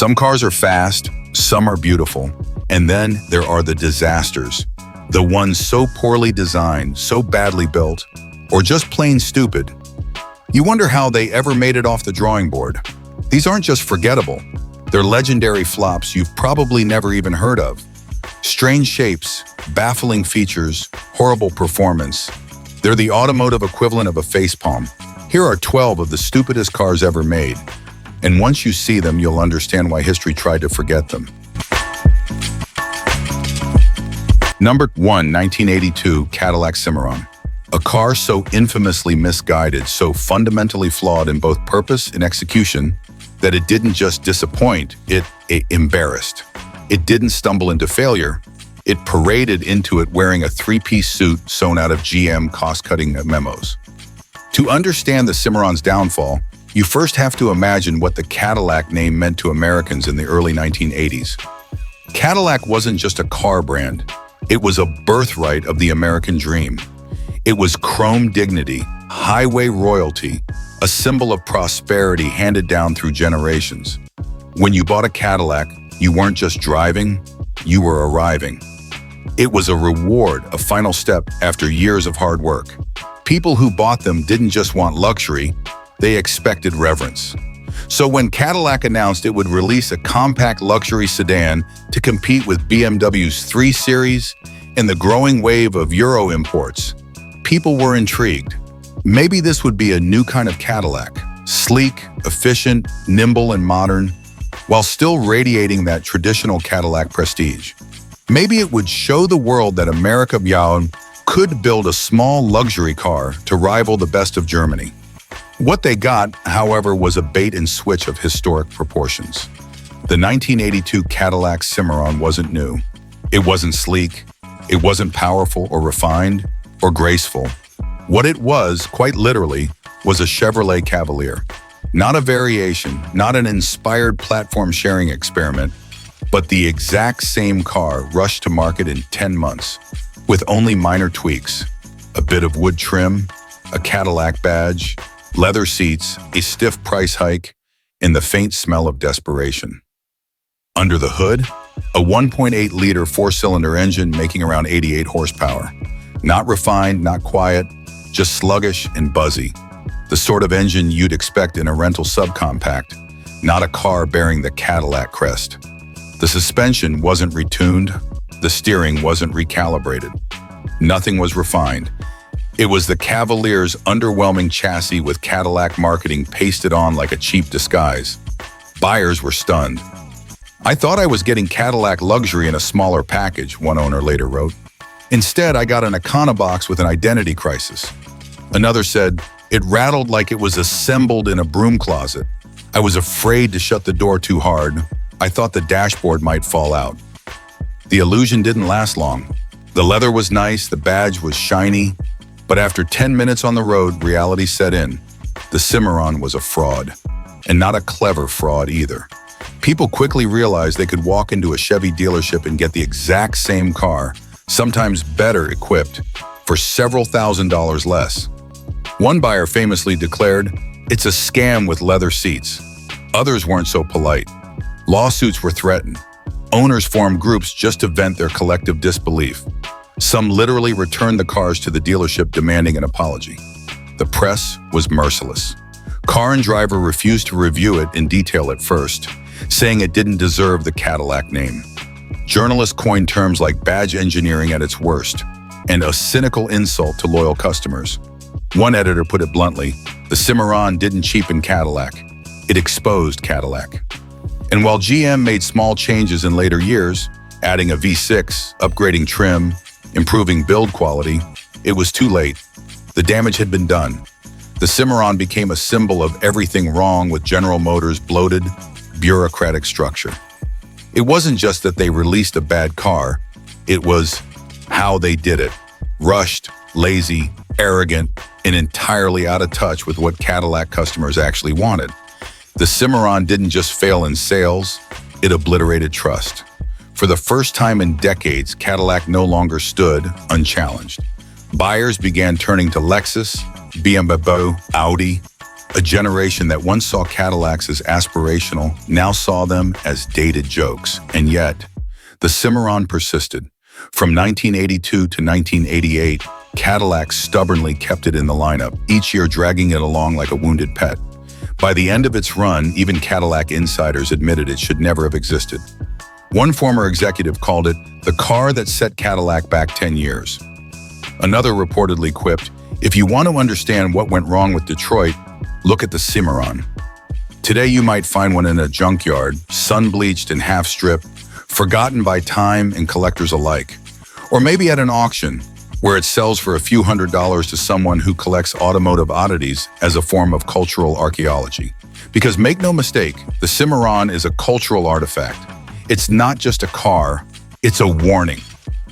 Some cars are fast, some are beautiful, and then there are the disasters. The ones so poorly designed, so badly built, or just plain stupid. You wonder how they ever made it off the drawing board. These aren't just forgettable. They're legendary flops you've probably never even heard of. Strange shapes, baffling features, horrible performance. They're the automotive equivalent of a facepalm. Here are 12 of the stupidest cars ever made. And once you see them, you'll understand why history tried to forget them. Number 1, 1982 Cadillac Cimarron. A car so infamously misguided, so fundamentally flawed in both purpose and execution, that it didn't just disappoint, it embarrassed. It didn't stumble into failure. It paraded into it wearing a three-piece suit sewn out of GM cost-cutting memos. To understand the Cimarron's downfall, you first have to imagine what the Cadillac name meant to Americans in the early 1980s. Cadillac wasn't just a car brand. It was a birthright of the American dream. It was chrome dignity, highway royalty, a symbol of prosperity handed down through generations. When you bought a Cadillac, you weren't just driving, you were arriving. It was a reward, a final step after years of hard work. People who bought them didn't just want luxury, they expected reverence. So when Cadillac announced it would release a compact luxury sedan to compete with BMW's 3 Series and the growing wave of Euro imports, people were intrigued. Maybe this would be a new kind of Cadillac, sleek, efficient, nimble, and modern, while still radiating that traditional Cadillac prestige. Maybe it would show the world that America could build a small luxury car to rival the best of Germany. What they got, however, was a bait-and-switch of historic proportions. The 1982 Cadillac Cimarron wasn't new. It wasn't sleek. It wasn't powerful or refined or graceful. What it was, quite literally, was a Chevrolet Cavalier. Not a variation, not an inspired platform sharing experiment, but the exact same car rushed to market in 10 months, with only minor tweaks: a bit of wood trim, a Cadillac badge, leather seats, a stiff price hike, and the faint smell of desperation. Under the hood, a 1.8-liter 4-cylinder engine making around 88 horsepower. Not refined, not quiet, just sluggish and buzzy. The sort of engine you'd expect in a rental subcompact, not a car bearing the Cadillac crest. The suspension wasn't retuned, the steering wasn't recalibrated. Nothing was refined. It was the Cavalier's underwhelming chassis with Cadillac marketing pasted on like a cheap disguise. Buyers were stunned. "I thought I was getting Cadillac luxury in a smaller package," one owner later wrote. "Instead, I got an Econobox with an identity crisis." Another said, "It rattled like it was assembled in a broom closet. I was afraid to shut the door too hard. I thought the dashboard might fall out." The illusion didn't last long. The leather was nice, the badge was shiny, but after 10 minutes on the road, reality set in. The Cimarron was a fraud, and not a clever fraud either. People quickly realized they could walk into a Chevy dealership and get the exact same car, sometimes better equipped, for several $1,000s less. One buyer famously declared, "It's a scam with leather seats." Others weren't so polite. Lawsuits were threatened. Owners formed groups just to vent their collective disbelief. Some literally returned the cars to the dealership demanding an apology. The press was merciless. Car and driver refused to review it in detail at first, saying it didn't deserve the Cadillac name. Journalists coined terms like badge engineering at its worst, and a cynical insult to loyal customers. One editor put it bluntly, "The Cimarron didn't cheapen Cadillac, it exposed Cadillac." And while GM made small changes in later years, adding a V6, upgrading trim, improving build quality, it was too late. The damage had been done. The Cimarron became a symbol of everything wrong with General Motors' bloated, bureaucratic structure. It wasn't just that they released a bad car, it was how they did it. Rushed, lazy, arrogant, and entirely out of touch with what Cadillac customers actually wanted. The Cimarron didn't just fail in sales, it obliterated trust. For the first time in decades, Cadillac no longer stood unchallenged. Buyers began turning to Lexus, BMW, Audi, A generation that once saw Cadillacs as aspirational now saw them as dated jokes. And yet, the Cimarron persisted. From 1982 to 1988, Cadillac stubbornly kept it in the lineup, each year dragging it along like a wounded pet. By the end of its run, even Cadillac insiders admitted it should never have existed. One former executive called it the car that set Cadillac back 10 years. Another reportedly quipped, "If you want to understand what went wrong with Detroit, look at the Cimarron." Today you might find one in a junkyard, sun-bleached and half-stripped, forgotten by time and collectors alike. Or maybe at an auction, where it sells for a few $100s to someone who collects automotive oddities as a form of cultural archaeology. Because make no mistake, the Cimarron is a cultural artifact. It's not just a car, it's a warning.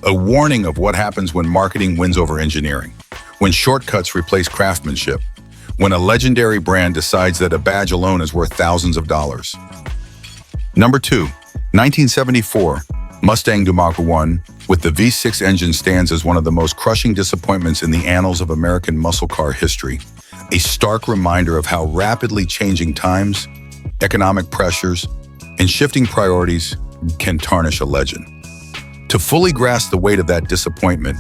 A warning of what happens when marketing wins over engineering, when shortcuts replace craftsmanship, when a legendary brand decides that a badge alone is worth thousands of dollars. Number 2, 1974, Mustang II Mach 1 with the V6 engine stands as one of the most crushing disappointments in the annals of American muscle car history, a stark reminder of how rapidly changing times, economic pressures, and shifting priorities can tarnish a legend. To fully grasp the weight of that disappointment,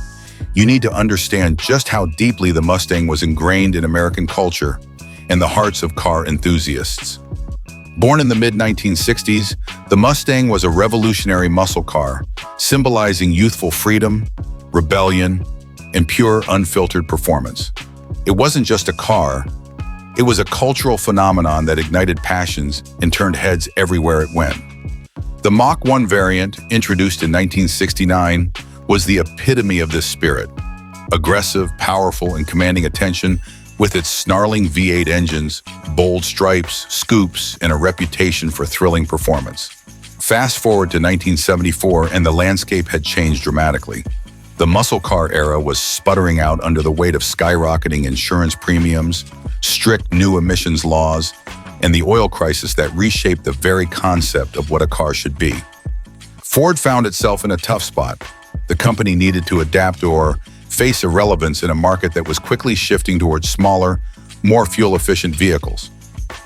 you need to understand just how deeply the Mustang was ingrained in American culture and the hearts of car enthusiasts. Born in the mid-1960s, the Mustang was a revolutionary muscle car, symbolizing youthful freedom, rebellion, and pure, unfiltered performance. It wasn't just a car, it was a cultural phenomenon that ignited passions and turned heads everywhere it went. The Mach 1 variant, introduced in 1969, was the epitome of this spirit. Aggressive, powerful, and commanding attention, with its snarling V8 engines, bold stripes, scoops, and a reputation for thrilling performance. Fast forward to 1974, and the landscape had changed dramatically. The muscle car era was sputtering out under the weight of skyrocketing insurance premiums, strict new emissions laws, and the oil crisis that reshaped the very concept of what a car should be. Ford found itself in a tough spot. The company needed to adapt or face irrelevance in a market that was quickly shifting towards smaller, more fuel-efficient vehicles.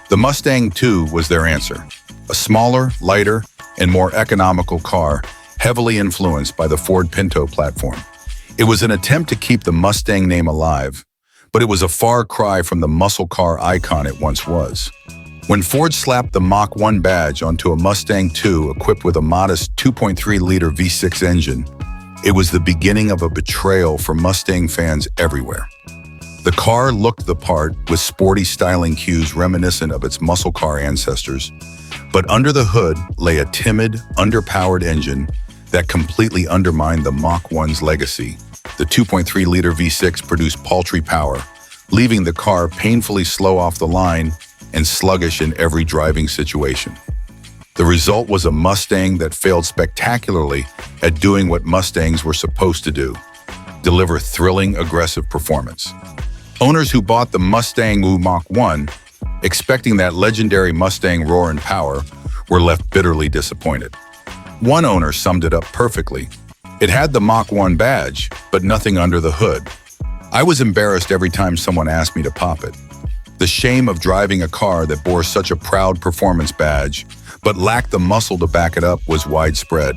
The Mustang II was their answer, a smaller, lighter, and more economical car, heavily influenced by the Ford Pinto platform. It was an attempt to keep the Mustang name alive, but it was a far cry from the muscle car icon it once was. When Ford slapped the Mach 1 badge onto a Mustang II equipped with a modest 2.3-liter V6 engine, it was the beginning of a betrayal for Mustang fans everywhere. The car looked the part with sporty styling cues reminiscent of its muscle car ancestors, but under the hood lay a timid, underpowered engine that completely undermined the Mach 1's legacy. The 2.3-liter V6 produced paltry power, leaving the car painfully slow off the line and sluggish in every driving situation. The result was a Mustang that failed spectacularly at doing what Mustangs were supposed to do: deliver thrilling, aggressive performance. Owners who bought the Mustang II Mach 1, expecting that legendary Mustang roar and power, were left bitterly disappointed. One owner summed it up perfectly. It had the Mach 1 badge, but nothing under the hood. I was embarrassed every time someone asked me to pop it. The shame of driving a car that bore such a proud performance badge, but lacked the muscle to back it up, was widespread.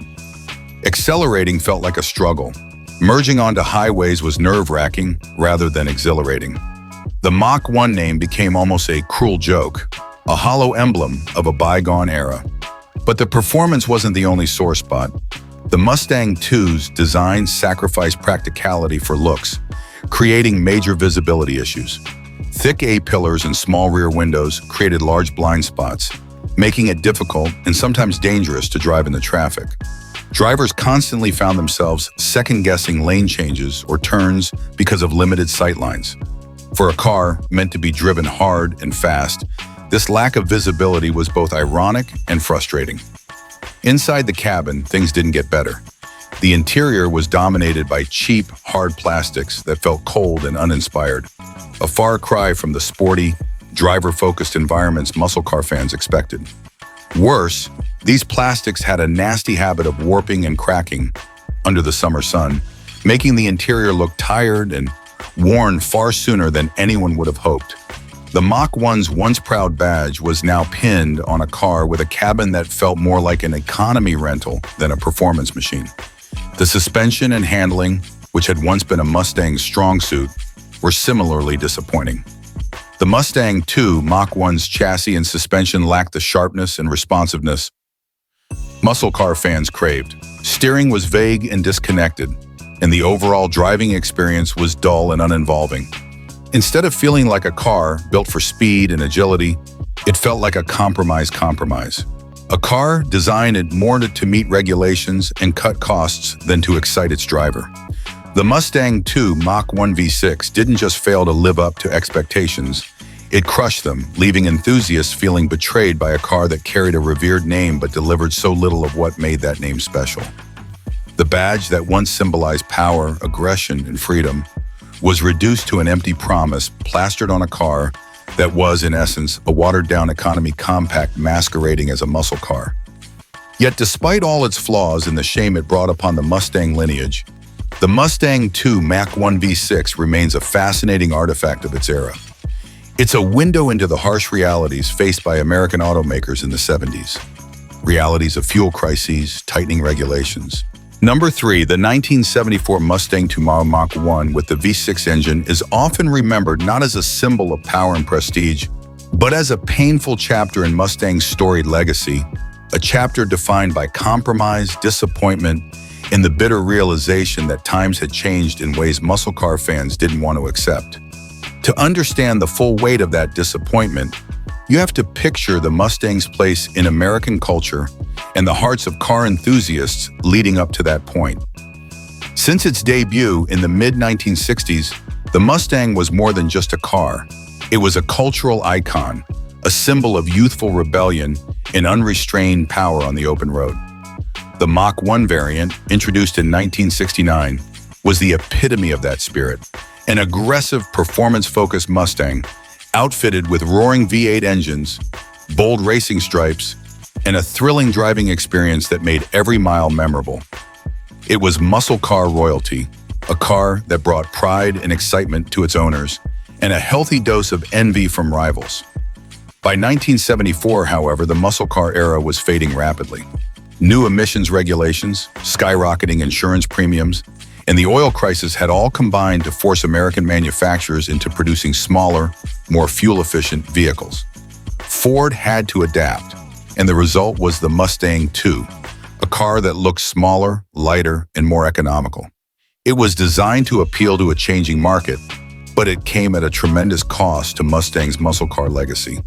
Accelerating felt like a struggle. Merging onto highways was nerve-wracking rather than exhilarating. The Mach 1 name became almost a cruel joke, a hollow emblem of a bygone era. But the performance wasn't the only sore spot. The Mustang II's design sacrificed practicality for looks, creating major visibility issues. Thick A-pillars and small rear windows created large blind spots, making it difficult and sometimes dangerous to drive in the traffic. Drivers constantly found themselves second-guessing lane changes or turns because of limited sightlines. For a car meant to be driven hard and fast, this lack of visibility was both ironic and frustrating. Inside the cabin, things didn't get better. The interior was dominated by cheap, hard plastics that felt cold and uninspired, a far cry from the sporty, driver-focused environments muscle car fans expected. Worse, these plastics had a nasty habit of warping and cracking under the summer sun, making the interior look tired and worn far sooner than anyone would have hoped. The Mach 1's once proud badge was now pinned on a car with a cabin that felt more like an economy rental than a performance machine. The suspension and handling, which had once been a Mustang's strong suit, were similarly disappointing. The Mustang II Mach 1's chassis and suspension lacked the sharpness and responsiveness muscle car fans craved. Steering was vague and disconnected, and the overall driving experience was dull and uninvolving. Instead of feeling like a car built for speed and agility, it felt like a compromise. A car designed more to meet regulations and cut costs than to excite its driver. The Mustang II Mach 1 V6 didn't just fail to live up to expectations, it crushed them, leaving enthusiasts feeling betrayed by a car that carried a revered name but delivered so little of what made that name special. The badge that once symbolized power, aggression, and freedom was reduced to an empty promise plastered on a car that was, in essence, a watered-down economy compact masquerading as a muscle car. Yet despite all its flaws and the shame it brought upon the Mustang lineage, the Mustang II Mach 1 V6 remains a fascinating artifact of its era. It's a window into the harsh realities faced by American automakers in the 70s. Realities of fuel crises, tightening regulations. Number 3, the 1974 Mustang II Mach 1 with the V6 engine is often remembered not as a symbol of power and prestige, but as a painful chapter in Mustang's storied legacy, a chapter defined by compromise, disappointment, and the bitter realization that times had changed in ways muscle car fans didn't want to accept. To understand the full weight of that disappointment, you have to picture the Mustang's place in American culture and the hearts of car enthusiasts leading up to that point. Since its debut in the mid-1960s, the Mustang was more than just a car. It was a cultural icon, a symbol of youthful rebellion and unrestrained power on the open road. The Mach 1 variant, introduced in 1969, was the epitome of that spirit. An aggressive, performance-focused Mustang, outfitted with roaring V8 engines, bold racing stripes, and a thrilling driving experience that made every mile memorable. It was muscle car royalty, a car that brought pride and excitement to its owners, and a healthy dose of envy from rivals. By 1974, however, the muscle car era was fading rapidly. New emissions regulations, skyrocketing insurance premiums, and the oil crisis had all combined to force American manufacturers into producing smaller, more fuel-efficient vehicles. Ford had to adapt, and the result was the Mustang II, a car that looked smaller, lighter, and more economical. It was designed to appeal to a changing market, but it came at a tremendous cost to Mustang's muscle car legacy.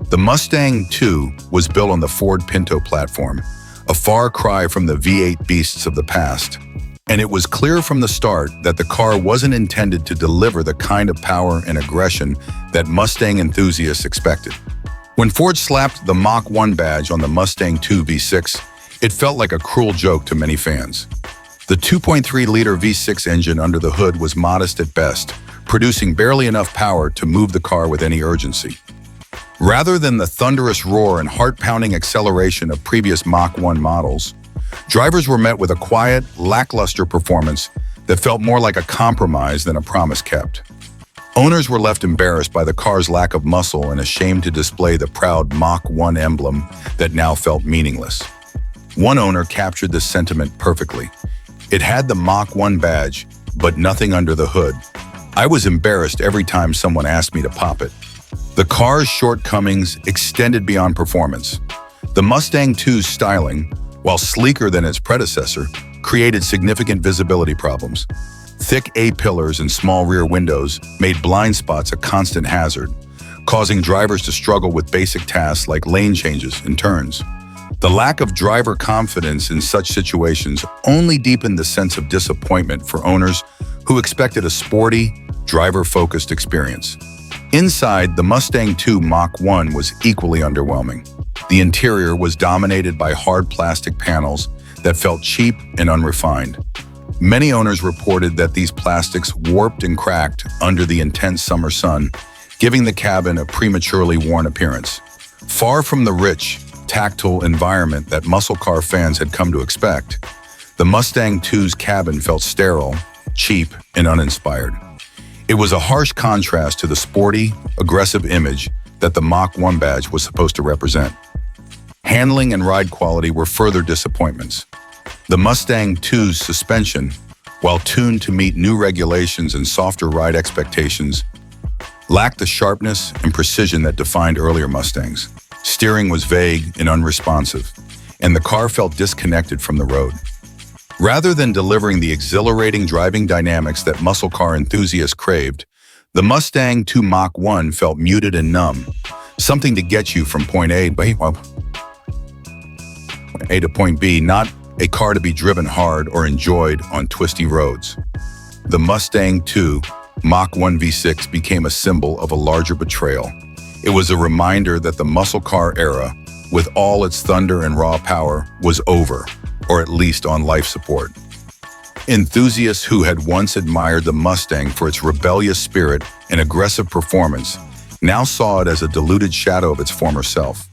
The Mustang II was built on the Ford Pinto platform, a far cry from the V8 beasts of the past. And it was clear from the start that the car wasn't intended to deliver the kind of power and aggression that Mustang enthusiasts expected. When Ford slapped the Mach 1 badge on the Mustang II V6, it felt like a cruel joke to many fans. The 2.3-liter V6 engine under the hood was modest at best, producing barely enough power to move the car with any urgency. Rather than the thunderous roar and heart-pounding acceleration of previous Mach 1 models, drivers were met with a quiet, lackluster performance that felt more like a compromise than a promise kept. Owners were left embarrassed by the car's lack of muscle and ashamed to display the proud Mach 1 emblem that now felt meaningless. One owner captured this sentiment perfectly. It had the Mach 1 badge, but nothing under the hood. I was embarrassed every time someone asked me to pop it. The car's shortcomings extended beyond performance. The Mustang II's styling, while sleeker than its predecessor, created significant visibility problems. Thick A-pillars and small rear windows made blind spots a constant hazard, causing drivers to struggle with basic tasks like lane changes and turns. The lack of driver confidence in such situations only deepened the sense of disappointment for owners who expected a sporty, driver-focused experience. Inside, the Mustang II Mach 1 was equally underwhelming. The interior was dominated by hard plastic panels that felt cheap and unrefined. Many owners reported that these plastics warped and cracked under the intense summer sun, giving the cabin a prematurely worn appearance. Far from the rich, tactile environment that muscle car fans had come to expect, the Mustang II's cabin felt sterile, cheap, and uninspired. It was a harsh contrast to the sporty, aggressive image that the Mach 1 badge was supposed to represent. Handling and ride quality were further disappointments. The Mustang II's suspension, while tuned to meet new regulations and softer ride expectations, lacked the sharpness and precision that defined earlier Mustangs. Steering was vague and unresponsive, and the car felt disconnected from the road. Rather than delivering the exhilarating driving dynamics that muscle car enthusiasts craved, the Mustang II Mach 1 felt muted and numb, something to get you from point A to point B, not a car to be driven hard or enjoyed on twisty roads. The Mustang II Mach 1 V6 became a symbol of a larger betrayal. It was a reminder that the muscle car era, with all its thunder and raw power, was over, or at least on life support. Enthusiasts who had once admired the Mustang for its rebellious spirit and aggressive performance now saw it as a diluted shadow of its former self.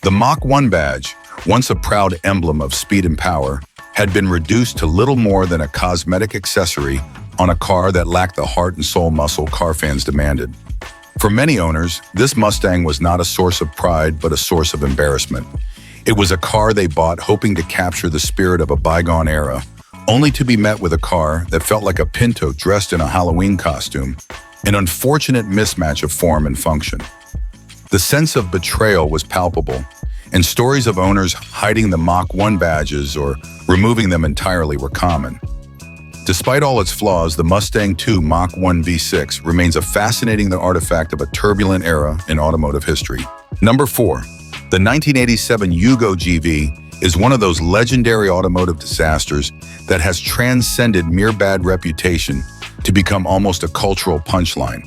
The Mach 1 badge, once a proud emblem of speed and power, had been reduced to little more than a cosmetic accessory on a car that lacked the heart and soul muscle car fans demanded. For many owners, this Mustang was not a source of pride but a source of embarrassment. It was a car they bought hoping to capture the spirit of a bygone era, only to be met with a car that felt like a Pinto dressed in a Halloween costume, an unfortunate mismatch of form and function. The sense of betrayal was palpable, and stories of owners hiding the Mach 1 badges or removing them entirely were common. Despite all its flaws, the Mustang II Mach 1 V6 remains a fascinating artifact of a turbulent era in automotive history. Number 4. The 1987 Yugo GV is one of those legendary automotive disasters that has transcended mere bad reputation to become almost a cultural punchline.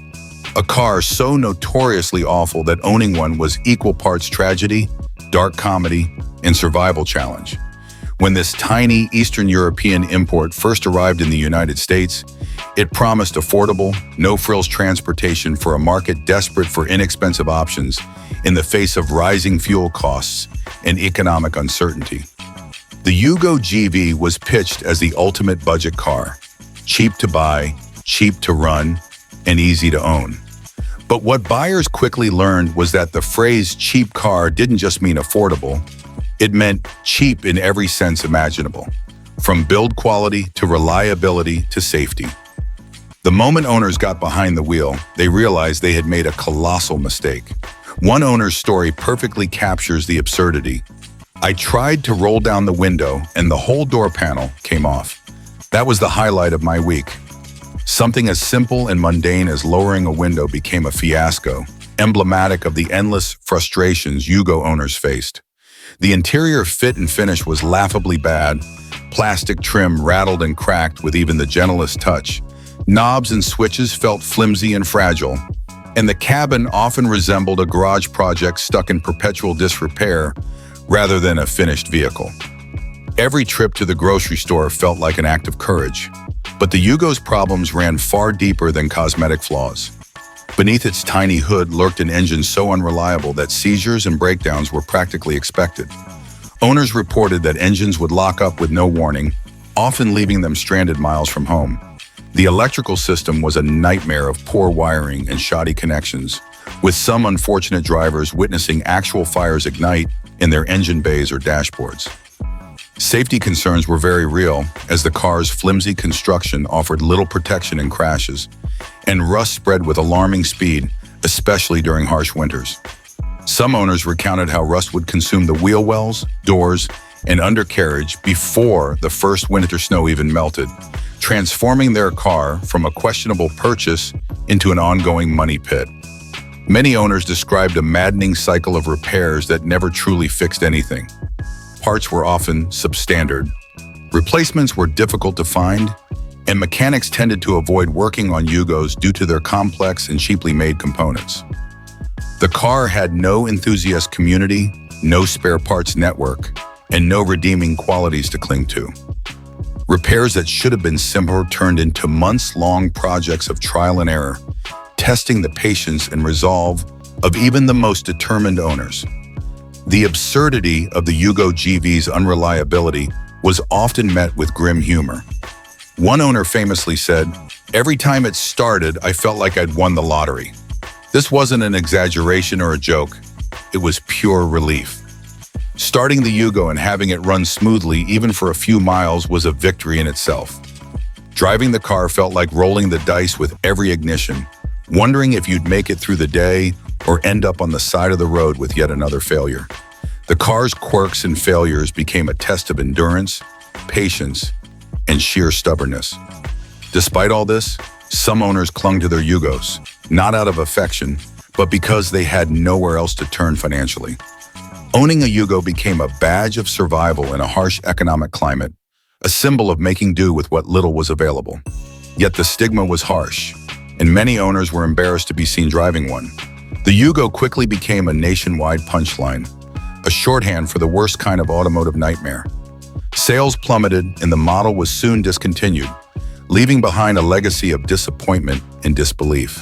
A car so notoriously awful that owning one was equal parts tragedy, dark comedy, and survival challenge. When this tiny Eastern European import first arrived in the United States, it promised affordable, no-frills transportation for a market desperate for inexpensive options in the face of rising fuel costs and economic uncertainty. The Yugo GV was pitched as the ultimate budget car, cheap to buy, cheap to run, and easy to own. But what buyers quickly learned was that the phrase cheap car didn't just mean affordable. It meant cheap in every sense imaginable, from build quality to reliability to safety. The moment owners got behind the wheel, they realized they had made a colossal mistake. One owner's story perfectly captures the absurdity. "I tried to roll down the window and the whole door panel came off. That was the highlight of my week." Something as simple and mundane as lowering a window became a fiasco, emblematic of the endless frustrations Yugo owners faced. The interior fit and finish was laughably bad. Plastic trim rattled and cracked with even the gentlest touch. Knobs and switches felt flimsy and fragile, and the cabin often resembled a garage project stuck in perpetual disrepair rather than a finished vehicle. Every trip to the grocery store felt like an act of courage, but the Yugo's problems ran far deeper than cosmetic flaws. Beneath its tiny hood lurked an engine so unreliable that seizures and breakdowns were practically expected. Owners reported that engines would lock up with no warning, often leaving them stranded miles from home. The electrical system was a nightmare of poor wiring and shoddy connections, with some unfortunate drivers witnessing actual fires ignite in their engine bays or dashboards. Safety concerns were very real, as the car's flimsy construction offered little protection in crashes, and rust spread with alarming speed, especially during harsh winters. Some owners recounted how rust would consume the wheel wells, doors, and undercarriage before the first winter snow even melted, transforming their car from a questionable purchase into an ongoing money pit. Many owners described a maddening cycle of repairs that never truly fixed anything. Parts were often substandard, replacements were difficult to find, and mechanics tended to avoid working on Yugos due to their complex and cheaply made components. The car had no enthusiast community, no spare parts network, and no redeeming qualities to cling to. Repairs that should have been simple turned into months-long projects of trial and error, testing the patience and resolve of even the most determined owners. The absurdity of the Yugo GV's unreliability was often met with grim humor. One owner famously said, Every time it started, I felt like I'd won the lottery. This wasn't an exaggeration or a joke. It was pure relief. Starting the Yugo and having it run smoothly even for a few miles was a victory in itself. Driving the car felt like rolling the dice with every ignition, wondering if you'd make it through the day or end up on the side of the road with yet another failure. The car's quirks and failures became a test of endurance, patience, and sheer stubbornness. Despite all this, some owners clung to their Yugos, not out of affection, but because they had nowhere else to turn financially. Owning a Yugo became a badge of survival in a harsh economic climate, a symbol of making do with what little was available. Yet the stigma was harsh, and many owners were embarrassed to be seen driving one. The Yugo quickly became a nationwide punchline, a shorthand for the worst kind of automotive nightmare. Sales plummeted and the model was soon discontinued, leaving behind a legacy of disappointment and disbelief.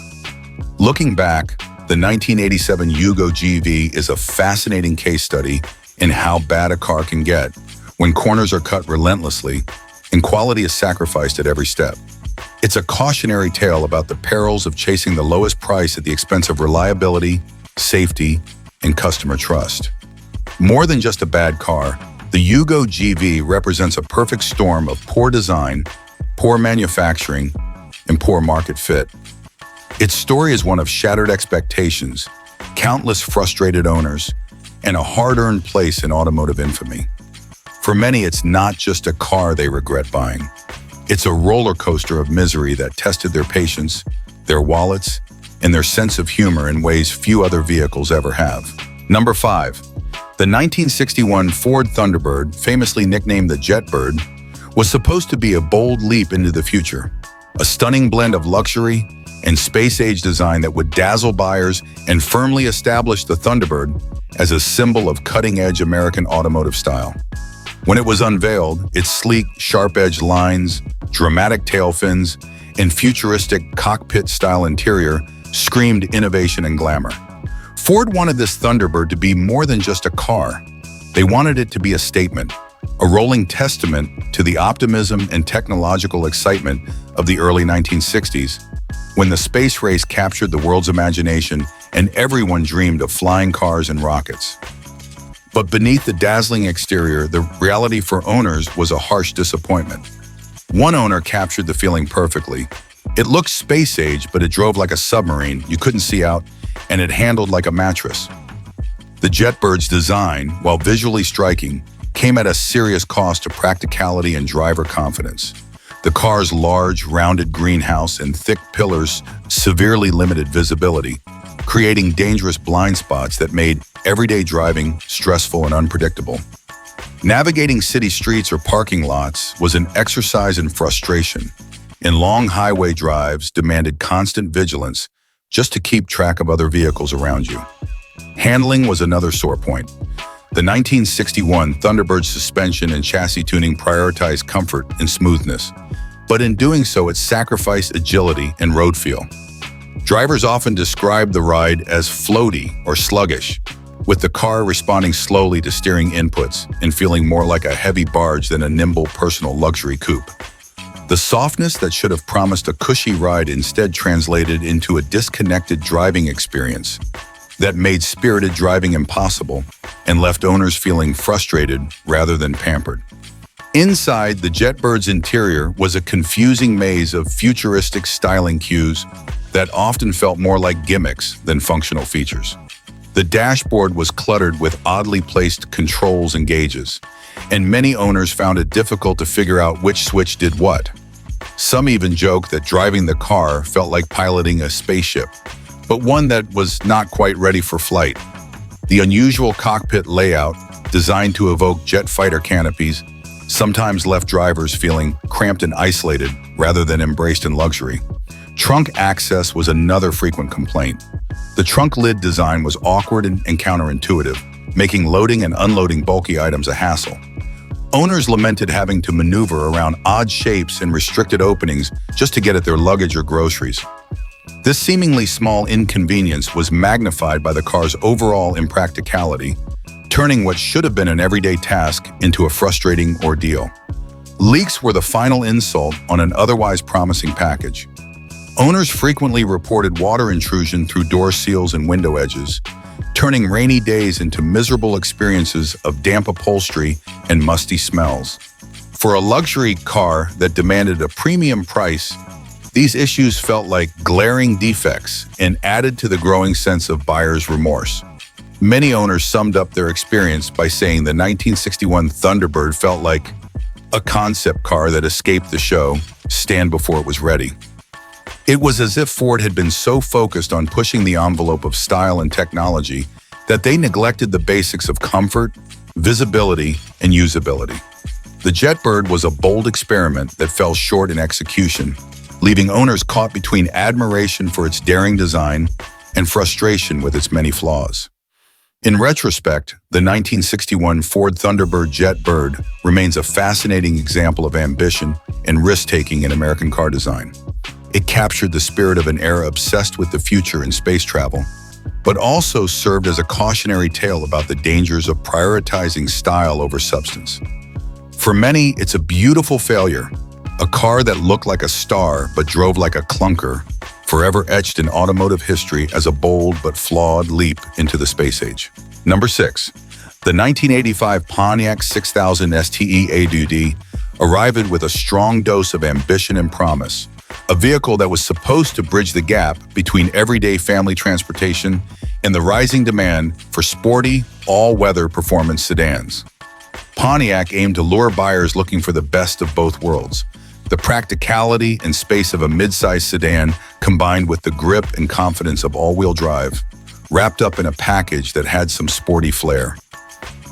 Looking back, the 1987 Yugo GV is a fascinating case study in how bad a car can get when corners are cut relentlessly and quality is sacrificed at every step. It's a cautionary tale about the perils of chasing the lowest price at the expense of reliability, safety, and customer trust. More than just a bad car, the Yugo GV represents a perfect storm of poor design, poor manufacturing, and poor market fit. Its story is one of shattered expectations, countless frustrated owners, and a hard-earned place in automotive infamy. For many, it's not just a car they regret buying. It's a roller coaster of misery that tested their patience, their wallets, and their sense of humor in ways few other vehicles ever have. Number 5. The 1961 Ford Thunderbird, famously nicknamed the Jetbird, was supposed to be a bold leap into the future, a stunning blend of luxury and space-age design that would dazzle buyers and firmly establish the Thunderbird as a symbol of cutting-edge American automotive style. When it was unveiled, its sleek, sharp-edged lines, dramatic tail fins, and futuristic cockpit-style interior screamed innovation and glamour. Ford wanted this Thunderbird to be more than just a car. They wanted it to be a statement, a rolling testament to the optimism and technological excitement of the early 1960s, when the space race captured the world's imagination and everyone dreamed of flying cars and rockets. But beneath the dazzling exterior, the reality for owners was a harsh disappointment. One owner captured the feeling perfectly. It looked space-age, but it drove like a submarine. You couldn't see out, and it handled like a mattress. The Jetbird's design, while visually striking, came at a serious cost to practicality and driver confidence. The car's large, rounded greenhouse and thick pillars severely limited visibility, creating dangerous blind spots that made everyday driving stressful and unpredictable. Navigating city streets or parking lots was an exercise in frustration, and long highway drives demanded constant vigilance just to keep track of other vehicles around you. Handling was another sore point. The 1961 Thunderbird suspension and chassis tuning prioritized comfort and smoothness, but in doing so it sacrificed agility and road feel. Drivers often described the ride as floaty or sluggish, with the car responding slowly to steering inputs and feeling more like a heavy barge than a nimble personal luxury coupe. The softness that should have promised a cushy ride instead translated into a disconnected driving experience that made spirited driving impossible and left owners feeling frustrated rather than pampered. Inside, the Jetbird's interior was a confusing maze of futuristic styling cues that often felt more like gimmicks than functional features. The dashboard was cluttered with oddly placed controls and gauges, and many owners found it difficult to figure out which switch did what. Some even joked that driving the car felt like piloting a spaceship, but one that was not quite ready for flight. The unusual cockpit layout, designed to evoke jet fighter canopies, sometimes left drivers feeling cramped and isolated rather than embraced in luxury. Trunk access was another frequent complaint. The trunk lid design was awkward and counterintuitive, making loading and unloading bulky items a hassle. Owners lamented having to maneuver around odd shapes and restricted openings just to get at their luggage or groceries. This seemingly small inconvenience was magnified by the car's overall impracticality, turning what should have been an everyday task into a frustrating ordeal. Leaks were the final insult on an otherwise promising package. Owners frequently reported water intrusion through door seals and window edges, turning rainy days into miserable experiences of damp upholstery and musty smells. For a luxury car that demanded a premium price, these issues felt like glaring defects and added to the growing sense of buyer's remorse. Many owners summed up their experience by saying the 1961 Thunderbird felt like a concept car that escaped the show stand before it was ready. It was as if Ford had been so focused on pushing the envelope of style and technology that they neglected the basics of comfort, visibility, and usability. The Jetbird was a bold experiment that fell short in execution, leaving owners caught between admiration for its daring design and frustration with its many flaws. In retrospect, the 1961 Ford Thunderbird Jetbird remains a fascinating example of ambition and risk-taking in American car design. It captured the spirit of an era obsessed with the future and space travel, but also served as a cautionary tale about the dangers of prioritizing style over substance. For many, it's a beautiful failure, a car that looked like a star but drove like a clunker, forever etched in automotive history as a bold but flawed leap into the space age. Number 6. The 1985 Pontiac 6000 STE AWD arrived with a strong dose of ambition and promise, a vehicle that was supposed to bridge the gap between everyday family transportation and the rising demand for sporty, all-weather performance sedans. Pontiac aimed to lure buyers looking for the best of both worlds, the practicality and space of a mid-size sedan combined with the grip and confidence of all-wheel drive, wrapped up in a package that had some sporty flair.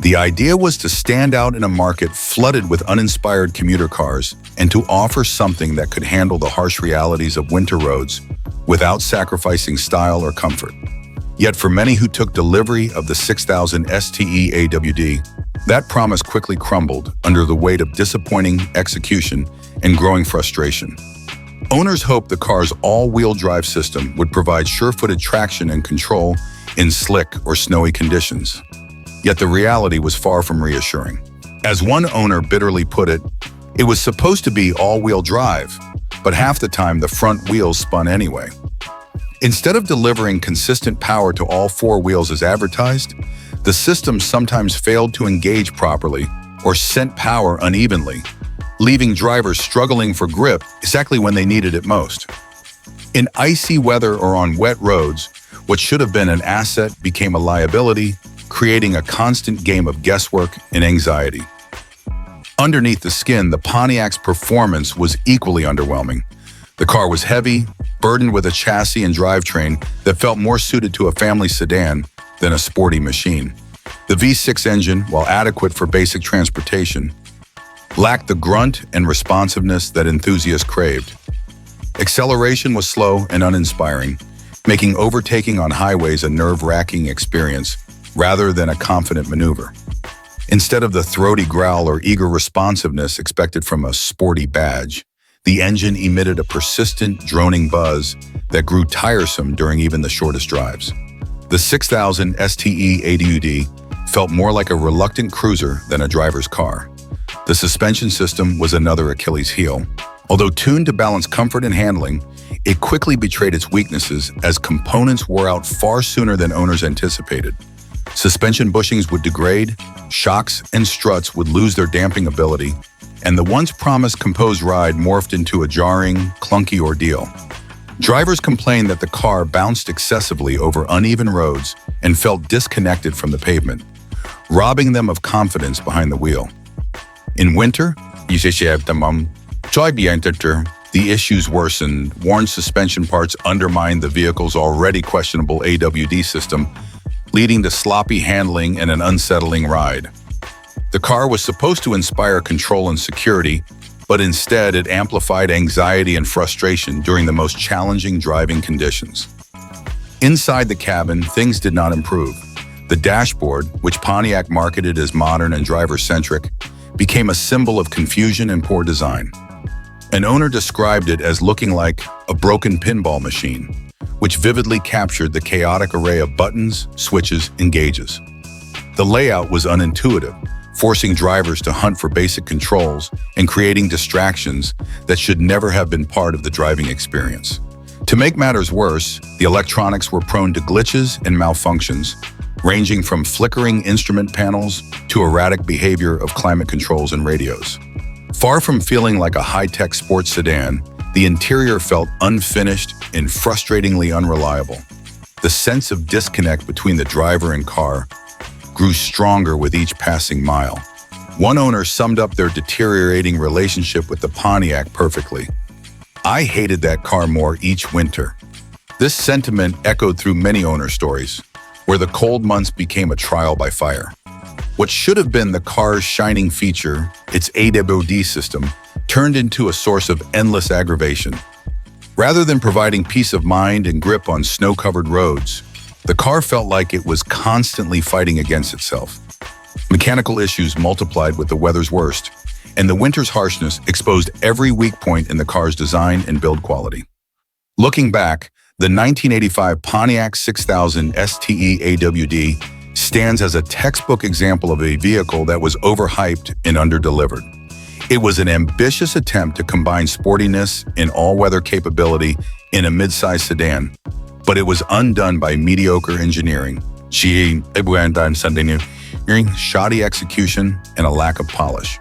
The idea was to stand out in a market flooded with uninspired commuter cars and to offer something that could handle the harsh realities of winter roads without sacrificing style or comfort. Yet for many who took delivery of the 6000 STE AWD, that promise quickly crumbled under the weight of disappointing execution and growing frustration. Owners hoped the car's all-wheel drive system would provide sure-footed traction and control in slick or snowy conditions. Yet the reality was far from reassuring. As one owner bitterly put it, it was supposed to be all-wheel drive, but half the time the front wheels spun anyway. Instead of delivering consistent power to all four wheels as advertised, the system sometimes failed to engage properly or sent power unevenly, leaving drivers struggling for grip exactly when they needed it most. In icy weather or on wet roads, what should have been an asset became a liability, creating a constant game of guesswork and anxiety. Underneath the skin, the Pontiac's performance was equally underwhelming. The car was heavy, burdened with a chassis and drivetrain that felt more suited to a family sedan than a sporty machine. The V6 engine, while adequate for basic transportation, lacked the grunt and responsiveness that enthusiasts craved. Acceleration was slow and uninspiring, making overtaking on highways a nerve-wracking experience rather than a confident maneuver. Instead of the throaty growl or eager responsiveness expected from a sporty badge, the engine emitted a persistent, droning buzz that grew tiresome during even the shortest drives. The 6000 STE AWD felt more like a reluctant cruiser than a driver's car. The suspension system was another Achilles heel. Although tuned to balance comfort and handling, it quickly betrayed its weaknesses as components wore out far sooner than owners anticipated. Suspension bushings would degrade, shocks and struts would lose their damping ability, and the once promised composed ride morphed into a jarring, clunky ordeal. Drivers complained that the car bounced excessively over uneven roads and felt disconnected from the pavement, robbing them of confidence behind the wheel. In winter, the issues worsened. Worn suspension parts undermined the vehicle's already questionable AWD system, leading to sloppy handling and an unsettling ride. The car was supposed to inspire control and security, but instead it amplified anxiety and frustration during the most challenging driving conditions. Inside the cabin, things did not improve. The dashboard, which Pontiac marketed as modern and driver-centric, became a symbol of confusion and poor design. An owner described it as looking like a broken pinball machine, which vividly captured the chaotic array of buttons, switches, and gauges. The layout was unintuitive, forcing drivers to hunt for basic controls and creating distractions that should never have been part of the driving experience. To make matters worse, the electronics were prone to glitches and malfunctions, ranging from flickering instrument panels to erratic behavior of climate controls and radios. Far from feeling like a high-tech sports sedan, the interior felt unfinished and frustratingly unreliable. The sense of disconnect between the driver and car grew stronger with each passing mile. One owner summed up their deteriorating relationship with the Pontiac perfectly. "I hated that car more each winter." This sentiment echoed through many owner stories, where the cold months became a trial by fire. What should have been the car's shining feature, its AWD system, turned into a source of endless aggravation. Rather than providing peace of mind and grip on snow-covered roads, the car felt like it was constantly fighting against itself. Mechanical issues multiplied with the weather's worst, and the winter's harshness exposed every weak point in the car's design and build quality. Looking back, the 1985 Pontiac 6000 STE AWD stands as a textbook example of a vehicle that was overhyped and underdelivered. It was an ambitious attempt to combine sportiness and all-weather capability in a midsize sedan, but it was undone by mediocre engineering, shoddy execution, and a lack of polish.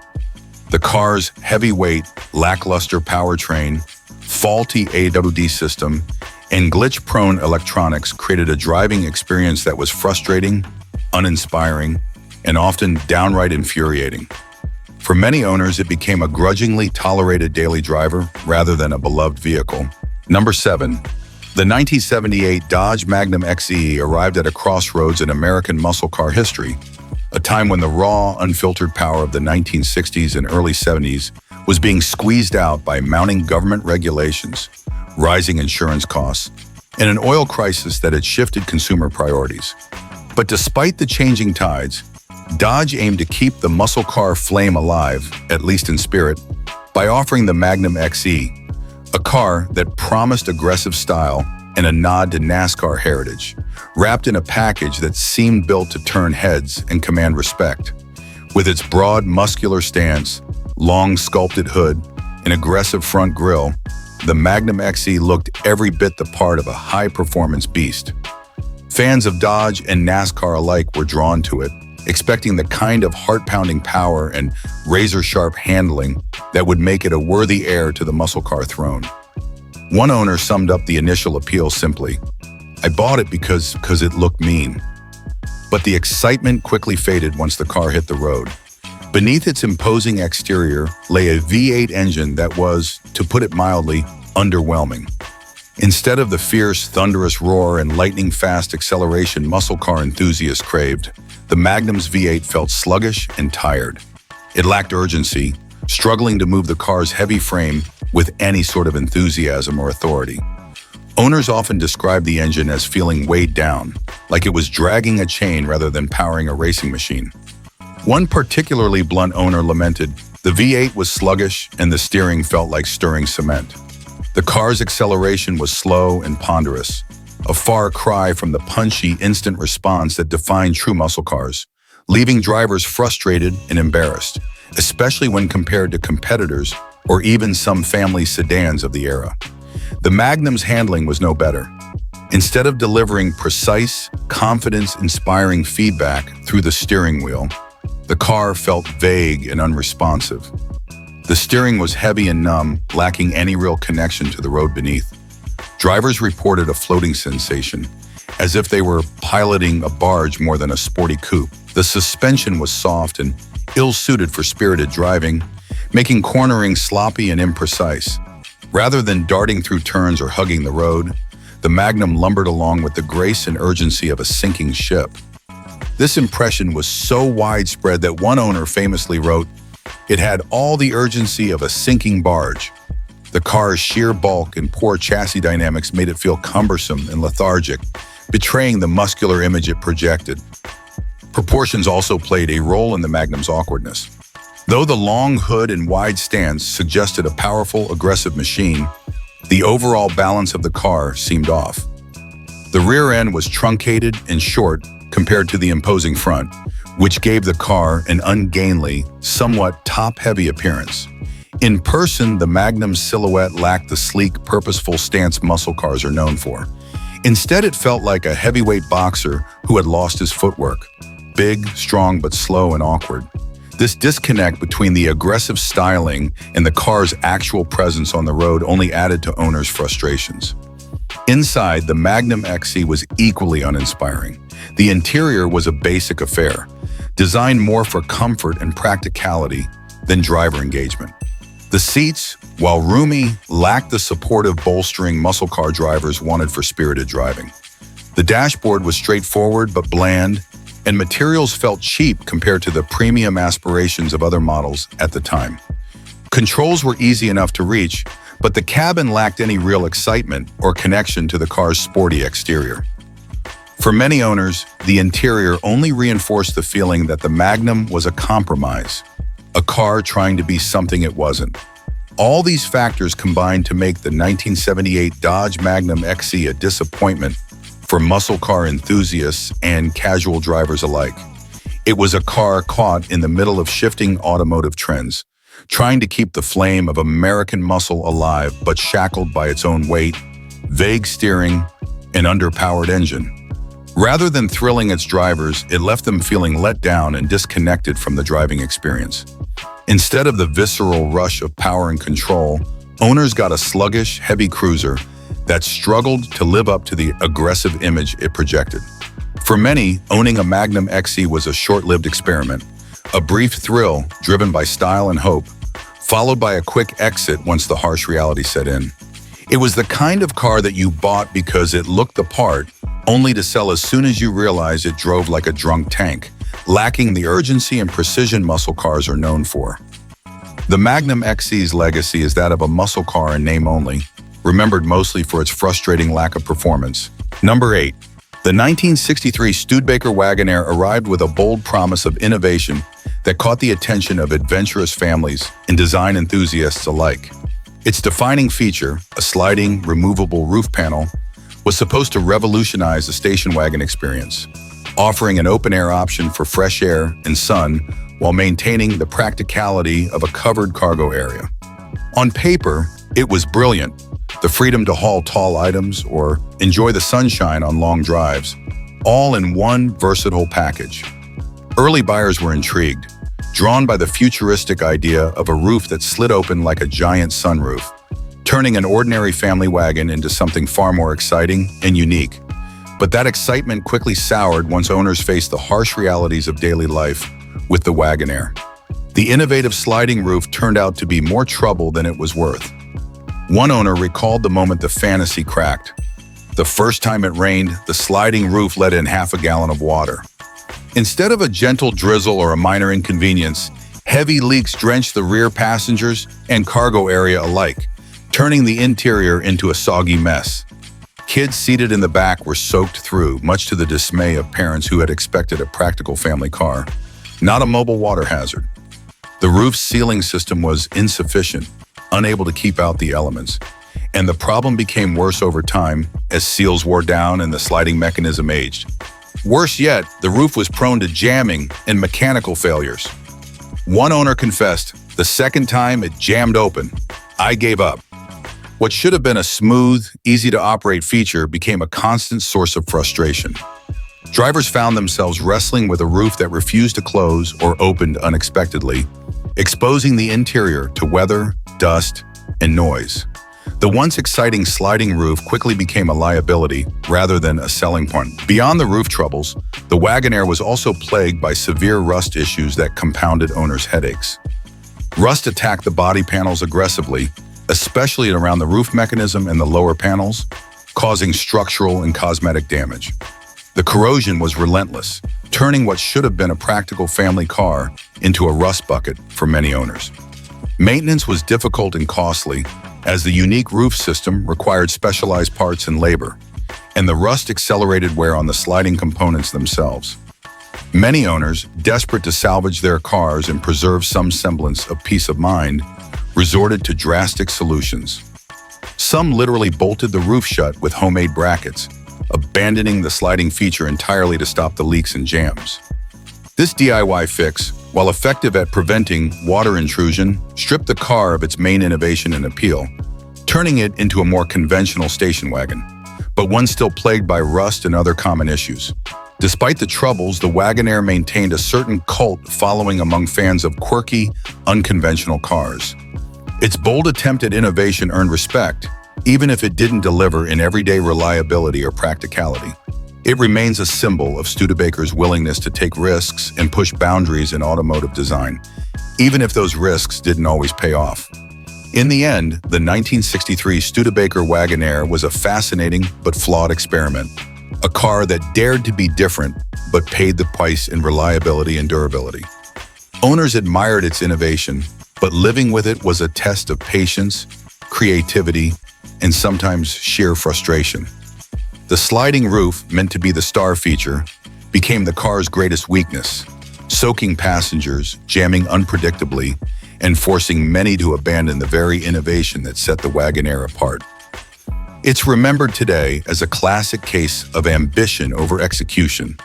The car's heavyweight, lackluster powertrain, faulty AWD system, and glitch-prone electronics created a driving experience that was frustrating, uninspiring, and often downright infuriating. For many owners, it became a grudgingly tolerated daily driver rather than a beloved vehicle. Number 7. The 1978 Dodge Magnum XE arrived at a crossroads in American muscle car history, a time when the raw, unfiltered power of the 1960s and early 70s was being squeezed out by mounting government regulations, rising insurance costs, and an oil crisis that had shifted consumer priorities. But despite the changing tides, Dodge aimed to keep the muscle car flame alive, at least in spirit, by offering the Magnum XE, a car that promised aggressive style and a nod to NASCAR heritage, wrapped in a package that seemed built to turn heads and command respect. With its broad, muscular stance, long sculpted hood, and aggressive front grille, the Magnum XE looked every bit the part of a high-performance beast. Fans of Dodge and NASCAR alike were drawn to it, expecting the kind of heart-pounding power and razor-sharp handling that would make it a worthy heir to the muscle car throne. One owner summed up the initial appeal simply, "I bought it because it looked mean." But the excitement quickly faded once the car hit the road. Beneath its imposing exterior lay a V8 engine that was, to put it mildly, underwhelming. Instead of the fierce, thunderous roar and lightning-fast acceleration muscle car enthusiasts craved, the Magnum's V8 felt sluggish and tired. It lacked urgency, struggling to move the car's heavy frame with any sort of enthusiasm or authority. Owners often describe the engine as feeling weighed down, like it was dragging a chain rather than powering a racing machine. One particularly blunt owner lamented, "The V8 was sluggish and the steering felt like stirring cement." The car's acceleration was slow and ponderous, a far cry from the punchy instant response that defined true muscle cars, leaving drivers frustrated and embarrassed, especially when compared to competitors or even some family sedans of the era. The Magnum's handling was no better. Instead of delivering precise, confidence-inspiring feedback through the steering wheel, the car felt vague and unresponsive. The steering was heavy and numb, lacking any real connection to the road beneath. Drivers reported a floating sensation, as if they were piloting a barge more than a sporty coupe. The suspension was soft and ill-suited for spirited driving, making cornering sloppy and imprecise. Rather than darting through turns or hugging the road, the Magnum lumbered along with the grace and urgency of a sinking ship. This impression was so widespread that one owner famously wrote, "It had all the urgency of a sinking barge." The car's sheer bulk and poor chassis dynamics made it feel cumbersome and lethargic, betraying the muscular image it projected. Proportions also played a role in the Magnum's awkwardness. Though the long hood and wide stance suggested a powerful, aggressive machine, the overall balance of the car seemed off. The rear end was truncated and short compared to the imposing front, which gave the car an ungainly, somewhat top-heavy appearance. In person, the Magnum's silhouette lacked the sleek, purposeful stance muscle cars are known for. Instead, it felt like a heavyweight boxer who had lost his footwork. Big, strong, but slow and awkward. This disconnect between the aggressive styling and the car's actual presence on the road only added to owners' frustrations. Inside, the Magnum XE was equally uninspiring. The interior was a basic affair, designed more for comfort and practicality than driver engagement. The seats, while roomy, lacked the supportive, bolstering muscle car drivers wanted for spirited driving. The dashboard was straightforward but bland, and materials felt cheap compared to the premium aspirations of other models at the time. Controls were easy enough to reach, but the cabin lacked any real excitement or connection to the car's sporty exterior. For many owners, the interior only reinforced the feeling that the Magnum was a compromise, a car trying to be something it wasn't. All these factors combined to make the 1978 Dodge Magnum XE a disappointment for muscle car enthusiasts and casual drivers alike. It was a car caught in the middle of shifting automotive trends, trying to keep the flame of American muscle alive but shackled by its own weight, vague steering, and underpowered engine. Rather than thrilling its drivers, it left them feeling let down and disconnected from the driving experience. Instead of the visceral rush of power and control, owners got a sluggish, heavy cruiser that struggled to live up to the aggressive image it projected. For many, owning a Magnum XE was a short-lived experiment, a brief thrill driven by style and hope, followed by a quick exit once the harsh reality set in. It was the kind of car that you bought because it looked the part, only to sell as soon as you realized it drove like a drunk tank, lacking the urgency and precision muscle cars are known for. The Magnum XE's legacy is that of a muscle car in name only, remembered mostly for its frustrating lack of performance. Number 8. The 1963 Studebaker Wagonaire arrived with a bold promise of innovation that caught the attention of adventurous families and design enthusiasts alike. Its defining feature, a sliding, removable roof panel, was supposed to revolutionize the station wagon experience, offering an open-air option for fresh air and sun while maintaining the practicality of a covered cargo area. On paper, it was brilliant. The freedom to haul tall items or enjoy the sunshine on long drives, all in one versatile package. Early buyers were intrigued, drawn by the futuristic idea of a roof that slid open like a giant sunroof, turning an ordinary family wagon into something far more exciting and unique. But that excitement quickly soured once owners faced the harsh realities of daily life with the Wagonaire. The innovative sliding roof turned out to be more trouble than it was worth. One owner recalled the moment the fantasy cracked. The first time it rained, the sliding roof let in half a gallon of water. Instead of a gentle drizzle or a minor inconvenience, heavy leaks drenched the rear passengers and cargo area alike, turning the interior into a soggy mess. Kids seated in the back were soaked through, much to the dismay of parents who had expected a practical family car, not a mobile water hazard. The roof's sealing system was insufficient, unable to keep out the elements, and the problem became worse over time as seals wore down and the sliding mechanism aged. Worse yet, the roof was prone to jamming and mechanical failures. One owner confessed, "The second time it jammed open, I gave up." What should have been a smooth, easy-to-operate feature became a constant source of frustration. Drivers found themselves wrestling with a roof that refused to close or opened unexpectedly, exposing the interior to weather, dust, and noise. The once exciting sliding roof quickly became a liability rather than a selling point. Beyond the roof troubles, the Wagonaire was also plagued by severe rust issues that compounded owners' headaches. Rust attacked the body panels aggressively, especially around the roof mechanism and the lower panels, causing structural and cosmetic damage. The corrosion was relentless, turning what should have been a practical family car into a rust bucket for many owners. Maintenance was difficult and costly, as the unique roof system required specialized parts and labor, and the rust accelerated wear on the sliding components themselves. Many owners, desperate to salvage their cars and preserve some semblance of peace of mind, resorted to drastic solutions. Some literally bolted the roof shut with homemade brackets, abandoning the sliding feature entirely to stop the leaks and jams. This DIY fix, while effective at preventing water intrusion, stripped the car of its main innovation and appeal, turning it into a more conventional station wagon, but one still plagued by rust and other common issues. Despite the troubles, the Wagonaire maintained a certain cult following among fans of quirky, unconventional cars. Its bold attempt at innovation earned respect, even if it didn't deliver in everyday reliability or practicality. It remains a symbol of Studebaker's willingness to take risks and push boundaries in automotive design, even if those risks didn't always pay off. In the end, the 1963 Studebaker Wagonaire was a fascinating but flawed experiment, a car that dared to be different but paid the price in reliability and durability. Owners admired its innovation, but living with it was a test of patience, creativity, and sometimes sheer frustration. The sliding roof, meant to be the star feature, became the car's greatest weakness, soaking passengers, jamming unpredictably, and forcing many to abandon the very innovation that set the Wagonaire apart. It's remembered today as a classic case of ambition over execution,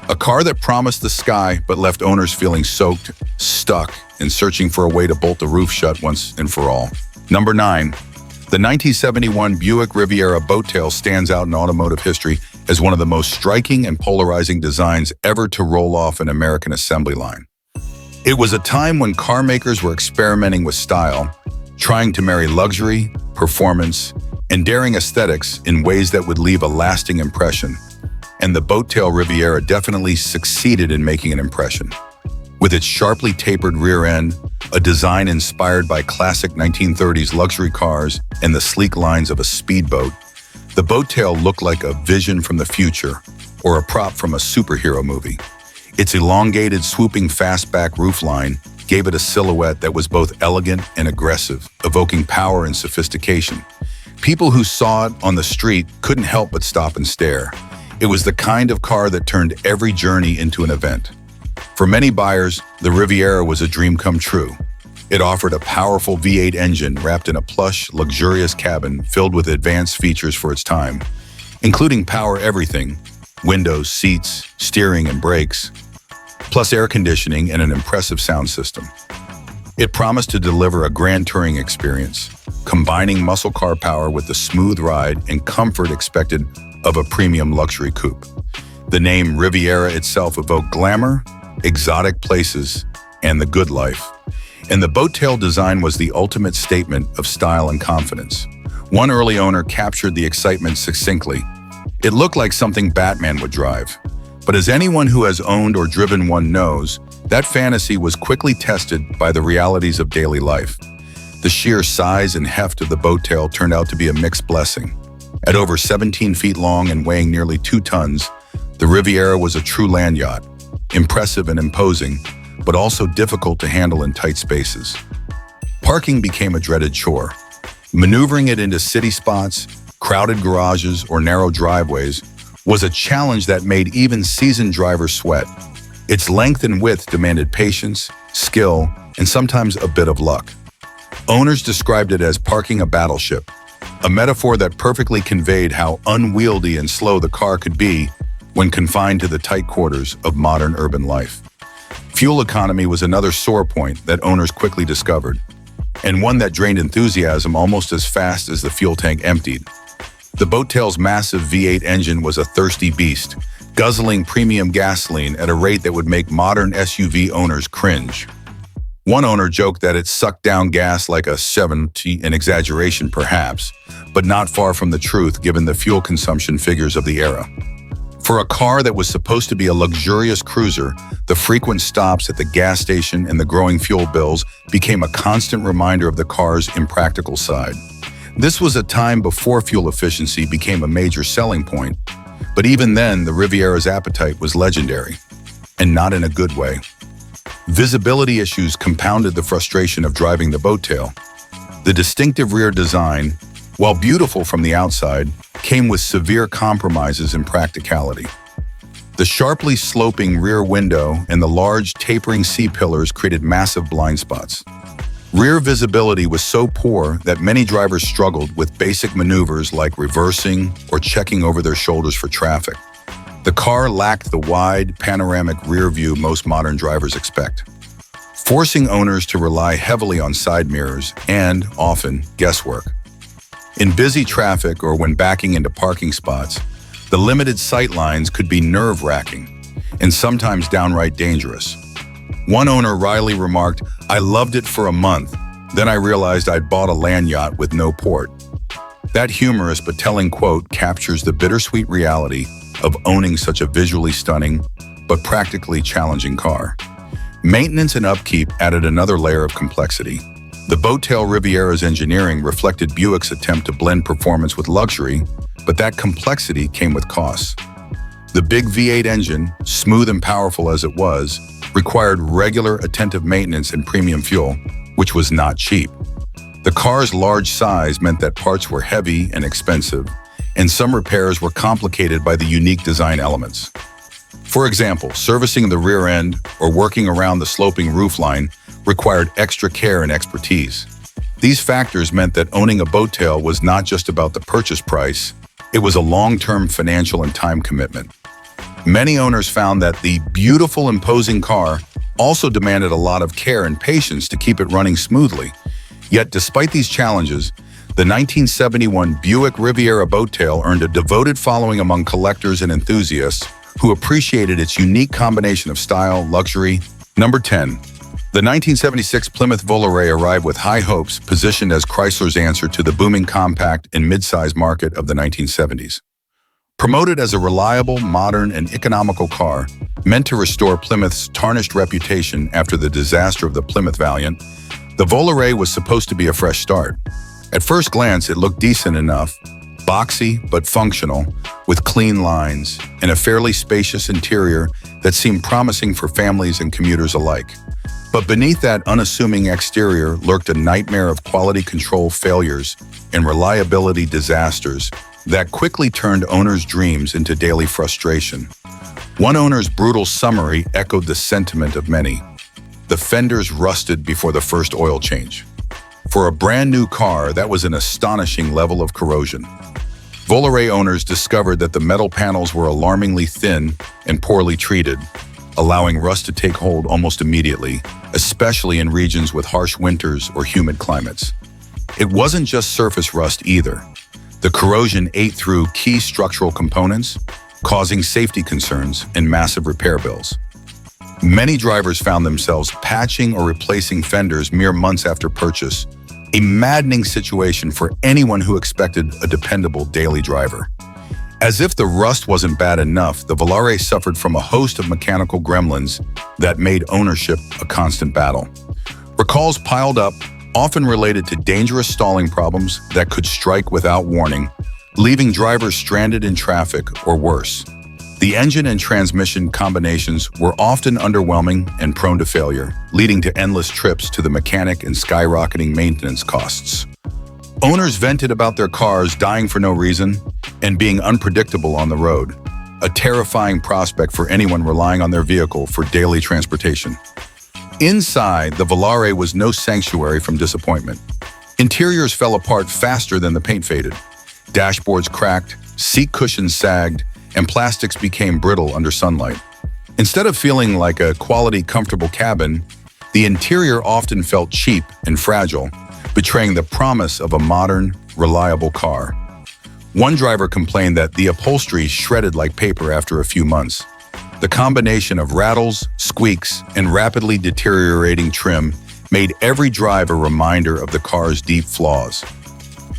a car that promised the sky but left owners feeling soaked, stuck, and searching for a way to bolt the roof shut once and for all. Number 9. The 1971 Buick Riviera boattail stands out in automotive history as one of the most striking and polarizing designs ever to roll off an American assembly line. It was a time when car makers were experimenting with style, trying to marry luxury, performance, and daring aesthetics in ways that would leave a lasting impression. And the boattail Riviera definitely succeeded in making an impression. With its sharply tapered rear end, a design inspired by classic 1930s luxury cars and the sleek lines of a speedboat, the boattail looked like a vision from the future or a prop from a superhero movie. Its elongated, swooping fastback roofline gave it a silhouette that was both elegant and aggressive, evoking power and sophistication. People who saw it on the street couldn't help but stop and stare. It was the kind of car that turned every journey into an event. For many buyers, the Riviera was a dream come true. It offered a powerful V8 engine wrapped in a plush, luxurious cabin filled with advanced features for its time, including power everything, windows, seats, steering, and brakes, plus air conditioning and an impressive sound system. It promised to deliver a grand touring experience, combining muscle car power with the smooth ride and comfort expected of a premium luxury coupe. The name Riviera itself evoked glamour, exotic places, and the good life. And the boattail design was the ultimate statement of style and confidence. One early owner captured the excitement succinctly. It looked like something Batman would drive. But as anyone who has owned or driven one knows, that fantasy was quickly tested by the realities of daily life. The sheer size and heft of the boattail turned out to be a mixed blessing. At over 17 feet long and weighing nearly 2 tons, the Riviera was a true land yacht, impressive and imposing, but also difficult to handle in tight spaces. Parking became a dreaded chore. Maneuvering it into city spots, crowded garages, or narrow driveways was a challenge that made even seasoned drivers sweat. Its length and width demanded patience, skill, and sometimes a bit of luck. Owners described it as parking a battleship, a metaphor that perfectly conveyed how unwieldy and slow the car could be when confined to the tight quarters of modern urban life. Fuel economy was another sore point that owners quickly discovered, and one that drained enthusiasm almost as fast as the fuel tank emptied. The boattail's massive V8 engine was a thirsty beast, guzzling premium gasoline at a rate that would make modern SUV owners cringe. One owner joked that it sucked down gas like a 70, an exaggeration perhaps, but not far from the truth given the fuel consumption figures of the era. For a car that was supposed to be a luxurious cruiser, the frequent stops at the gas station and the growing fuel bills became a constant reminder of the car's impractical side. This was a time before fuel efficiency became a major selling point, but even then the Riviera's appetite was legendary, and not in a good way. Visibility issues compounded the frustration of driving the boattail. The distinctive rear design, while beautiful from the outside, came with severe compromises in practicality. The sharply sloping rear window and the large tapering C-pillars created massive blind spots. Rear visibility was so poor that many drivers struggled with basic maneuvers like reversing or checking over their shoulders for traffic. The car lacked the wide, panoramic rear view most modern drivers expect, forcing owners to rely heavily on side mirrors and, often, guesswork. In busy traffic or when backing into parking spots, the limited sight lines could be nerve-wracking and sometimes downright dangerous. One owner wryly remarked, "I loved it for a month, then I realized I'd bought a land yacht with no port." That humorous but telling quote captures the bittersweet reality of owning such a visually stunning but practically challenging car. Maintenance and upkeep added another layer of complexity. The boat-tail Riviera's engineering reflected Buick's attempt to blend performance with luxury, but that complexity came with costs. The big V8 engine, smooth and powerful as it was, required regular, attentive maintenance and premium fuel, which was not cheap. The car's large size meant that parts were heavy and expensive, and some repairs were complicated by the unique design elements. For example, servicing the rear end or working around the sloping roofline required extra care and expertise. These factors meant that owning a boat tail was not just about the purchase price, it was a long-term financial and time commitment. Many owners found that the beautiful, imposing car also demanded a lot of care and patience to keep it running smoothly. Yet, despite these challenges, the 1971 Buick Riviera boat tail earned a devoted following among collectors and enthusiasts who appreciated its unique combination of style, luxury. Number 10. The 1976 Plymouth Volare arrived with high hopes, positioned as Chrysler's answer to the booming compact and mid-size market of the 1970s. Promoted as a reliable, modern, and economical car, meant to restore Plymouth's tarnished reputation after the disaster of the Plymouth Valiant, the Volare was supposed to be a fresh start. At first glance, it looked decent enough, boxy but functional, with clean lines and a fairly spacious interior that seemed promising for families and commuters alike. But beneath that unassuming exterior lurked a nightmare of quality control failures and reliability disasters that quickly turned owners' dreams into daily frustration. One owner's brutal summary echoed the sentiment of many. The fenders rusted before the first oil change. For a brand new car, that was an astonishing level of corrosion. Volare owners discovered that the metal panels were alarmingly thin and poorly treated, allowing rust to take hold almost immediately, especially in regions with harsh winters or humid climates. It wasn't just surface rust either. The corrosion ate through key structural components, causing safety concerns and massive repair bills. Many drivers found themselves patching or replacing fenders mere months after purchase, a maddening situation for anyone who expected a dependable daily driver. As if the rust wasn't bad enough, the Volare suffered from a host of mechanical gremlins that made ownership a constant battle. Recalls piled up, often related to dangerous stalling problems that could strike without warning, leaving drivers stranded in traffic or worse. The engine and transmission combinations were often underwhelming and prone to failure, leading to endless trips to the mechanic and skyrocketing maintenance costs. Owners vented about their cars dying for no reason and being unpredictable on the road, a terrifying prospect for anyone relying on their vehicle for daily transportation. Inside, the Volare was no sanctuary from disappointment. Interiors fell apart faster than the paint faded. Dashboards cracked, seat cushions sagged, and plastics became brittle under sunlight. Instead of feeling like a quality, comfortable cabin, the interior often felt cheap and fragile, betraying the promise of a modern, reliable car. One driver complained that the upholstery shredded like paper after a few months. The combination of rattles, squeaks, and rapidly deteriorating trim made every drive a reminder of the car's deep flaws.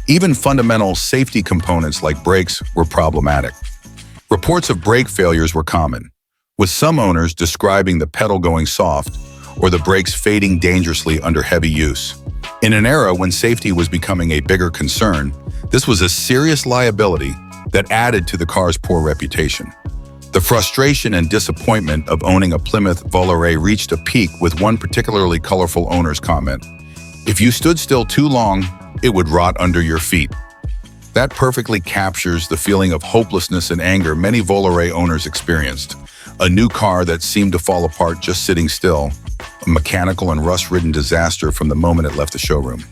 Even fundamental safety components like brakes were problematic. Reports of brake failures were common, with some owners describing the pedal going soft or the brakes fading dangerously under heavy use. In an era when safety was becoming a bigger concern, this was a serious liability that added to the car's poor reputation. The frustration and disappointment of owning a Plymouth Volare reached a peak with one particularly colorful owner's comment. "If you stood still too long, it would rot under your feet." That perfectly captures the feeling of hopelessness and anger many Volare owners experienced. A new car that seemed to fall apart just sitting still, a mechanical and rust-ridden disaster from the moment it left the showroom.